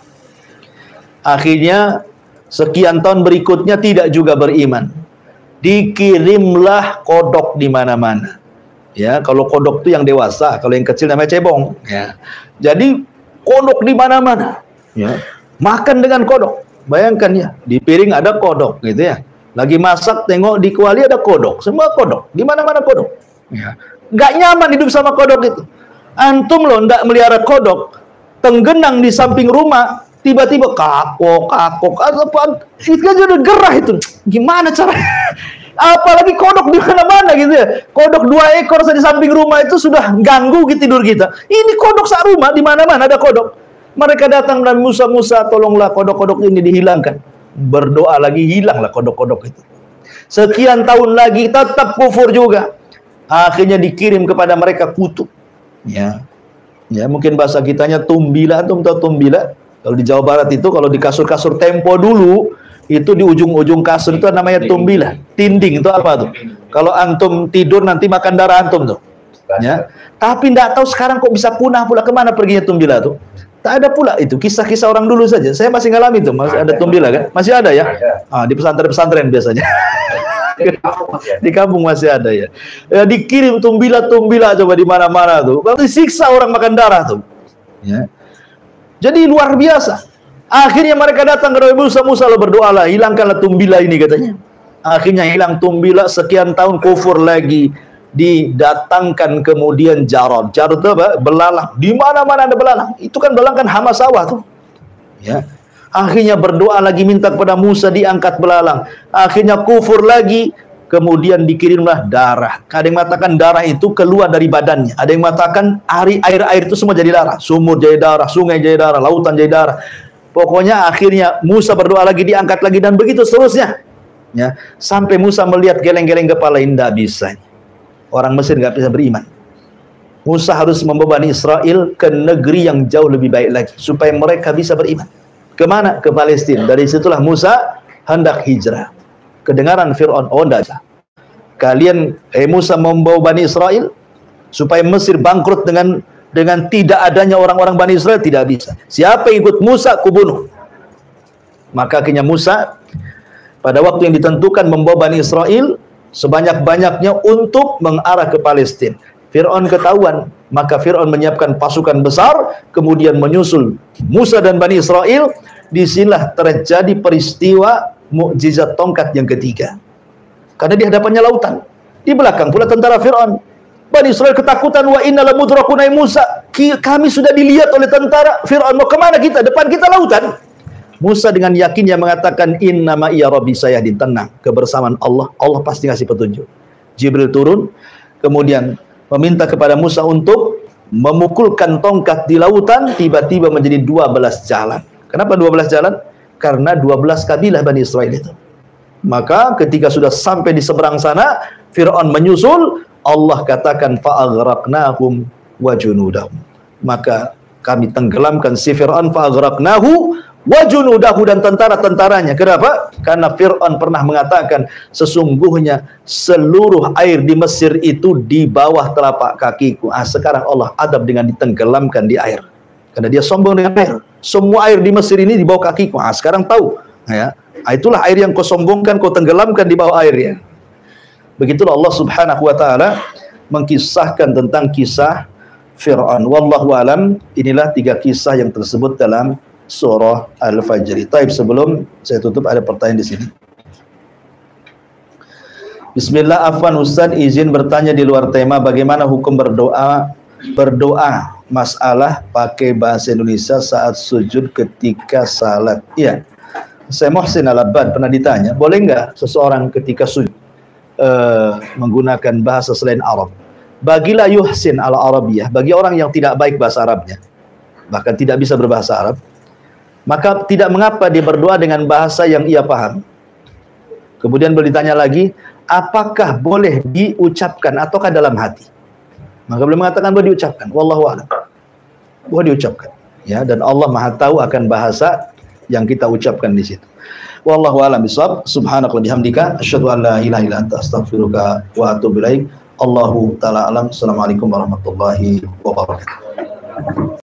Akhirnya sekian tahun berikutnya tidak juga beriman. Dikirimlah kodok di mana-mana. Ya, kalau kodok itu yang dewasa, kalau yang kecil namanya cebong. Ya. Jadi kodok di mana-mana. Ya. Makan dengan kodok. Bayangkan ya, di piring ada kodok, gitu ya. Lagi masak, tengok di kuali ada kodok. Semua kodok, di mana-mana kodok. Ya. Gak nyaman hidup sama kodok itu. Antum loh ndak melihara kodok, tenggenang di samping rumah, tiba-tiba kakok, itu kan udah gerah itu. Gimana caranya? Apalagi kodok di mana-mana gitu ya. Kodok 2 ekor saja di samping rumah itu sudah ganggu gitu tidur kita. Ini kodok sak rumah, di mana-mana ada kodok. Mereka datang dan Musa, tolonglah kodok-kodok ini dihilangkan. Berdoa lagi, hilanglah kodok-kodok itu. Sekian tahun lagi tetap kufur juga. Akhirnya dikirim kepada mereka kutub. Ya, mungkin bahasa kitanya tumbila. Antum tahu tumbila? Kalau di Jawa Barat itu, kalau di kasur-kasur Tempo dulu, itu di ujung-ujung kasur itu namanya tumbila. Tinding itu apa tuh? Kalau antum tidur nanti makan darah antum tuh. Ya. Tapi tidak tahu sekarang kok bisa punah pula. Kemana perginya tumbila tuh? Tak ada pula itu, kisah-kisah orang dulu saja. Saya masih ngalami tuh, masih ada tumbila kan? Masih ada ya? Di pesantren-pesantren biasanya. Di kampung masih ada ya. Ya dikirim tumbila-tumbila coba di mana-mana tuh. Kalau disiksa orang makan darah tuh. Ya. Jadi luar biasa. Akhirnya mereka datang ke Musa, lo berdoalah, hilangkanlah tumbila ini katanya. Akhirnya hilang tumbila, sekian tahun kufur lagi. Didatangkan kemudian jarod. Jarod itu apa? Belalang. Di mana-mana ada belalang. Itu kan belalang kan hama sawah tuh. Ya. Akhirnya berdoa lagi minta kepada Musa diangkat belalang. Akhirnya kufur lagi. Kemudian dikirimlah darah. Ada yang mengatakan darah itu keluar dari badannya. Ada yang mengatakan air-air itu semua jadi darah. Sumur jadi darah, sungai jadi darah, lautan jadi darah. Pokoknya akhirnya Musa berdoa lagi, diangkat lagi, dan begitu seterusnya. Ya, sampai Musa melihat geleng-geleng kepala, tidak bisa. Orang Mesir nggak bisa beriman. Musa harus membawa Bani Israel ke negeri yang jauh lebih baik lagi supaya mereka bisa beriman. Kemana? Ke Palestina. Dari situlah Musa hendak hijrah. Kedengaran Fir'aun, oh tidak. Kalian, Musa membawa Bani Israel supaya Mesir bangkrut dengan tidak adanya orang-orang Bani Israel, tidak bisa. Siapa yang ikut Musa, kubunuh. Maka akhirnya Musa pada waktu yang ditentukan membawa Bani Israel sebanyak-banyaknya untuk mengarah ke Palestina. Fir'aun ketahuan, maka Fir'aun menyiapkan pasukan besar, kemudian menyusul Musa dan Bani Israel. Disinilah terjadi peristiwa mukjizat tongkat yang ketiga. Karena di hadapannya lautan, di belakang pula tentara Fir'aun. Bani Israel ketakutan, wa inna lamudrakun, Musa, kami sudah dilihat oleh tentara Fir'aun, mau kemana kita? Depan kita lautan. Musa dengan yakinnya mengatakan, innama iya rabbi sayahdin, tenang, kebersamaan Allah, Allah pasti ngasih petunjuk. Jibril turun, kemudian meminta kepada Musa untuk memukulkan tongkat di lautan, tiba-tiba menjadi 12 jalan. Kenapa 12 jalan? Karena 12 kabilah Bani Israel itu. Maka ketika sudah sampai di seberang sana, Fir'aun menyusul, Allah katakan fa'aghraqnahum wa junudahum. Maka kami tenggelamkan si Fir'aun, fa'aghraqnahu wa junudahu, dan tentara-tentaranya. Kenapa? Karena Fir'aun pernah mengatakan, sesungguhnya seluruh air di Mesir itu di bawah telapak kakiku. Sekarang Allah adab dengan ditenggelamkan di air. Karena dia sombong dengan air. Semua air di Mesir ini di bawah kakiku. Sekarang tahu. Ya. Itulah air yang kau sombongkan, kau tenggelamkan di bawah air, ya. Begitulah Allah Subhanahu wa taala mengkisahkan tentang kisah Fir'aun. Wallahu alam, inilah 3 kisah yang tersebut dalam surah Al-Fajr. Taib, sebelum saya tutup ada pertanyaan di sini. Bismillah, afwan Ustaz, izin bertanya di luar tema, bagaimana hukum berdoa masalah pakai bahasa Indonesia saat sujud ketika salat? Iya. Saya Muhsin Al-Abbad pernah ditanya, boleh nggak seseorang ketika sujud menggunakan bahasa selain Arab? Bagilah yuhsin al-Arabiyah, bagi orang yang tidak baik bahasa Arabnya, bahkan tidak bisa berbahasa Arab, maka tidak mengapa dia berdoa dengan bahasa yang ia paham. Kemudian bertanya lagi, apakah boleh diucapkan ataukah dalam hati? Maka beliau mengatakan boleh diucapkan. Wallahu a'lam. Boleh diucapkan. Ya, dan Allah Maha tahu akan bahasa yang kita ucapkan di situ. Wallahu a'lam bishawab. Subhanaka wa bihamdika asyhadu an la ilaha illa anta astaghfiruka wa atubu ilaik. Allahu taala alam. Assalamualaikum warahmatullahi wabarakatuh.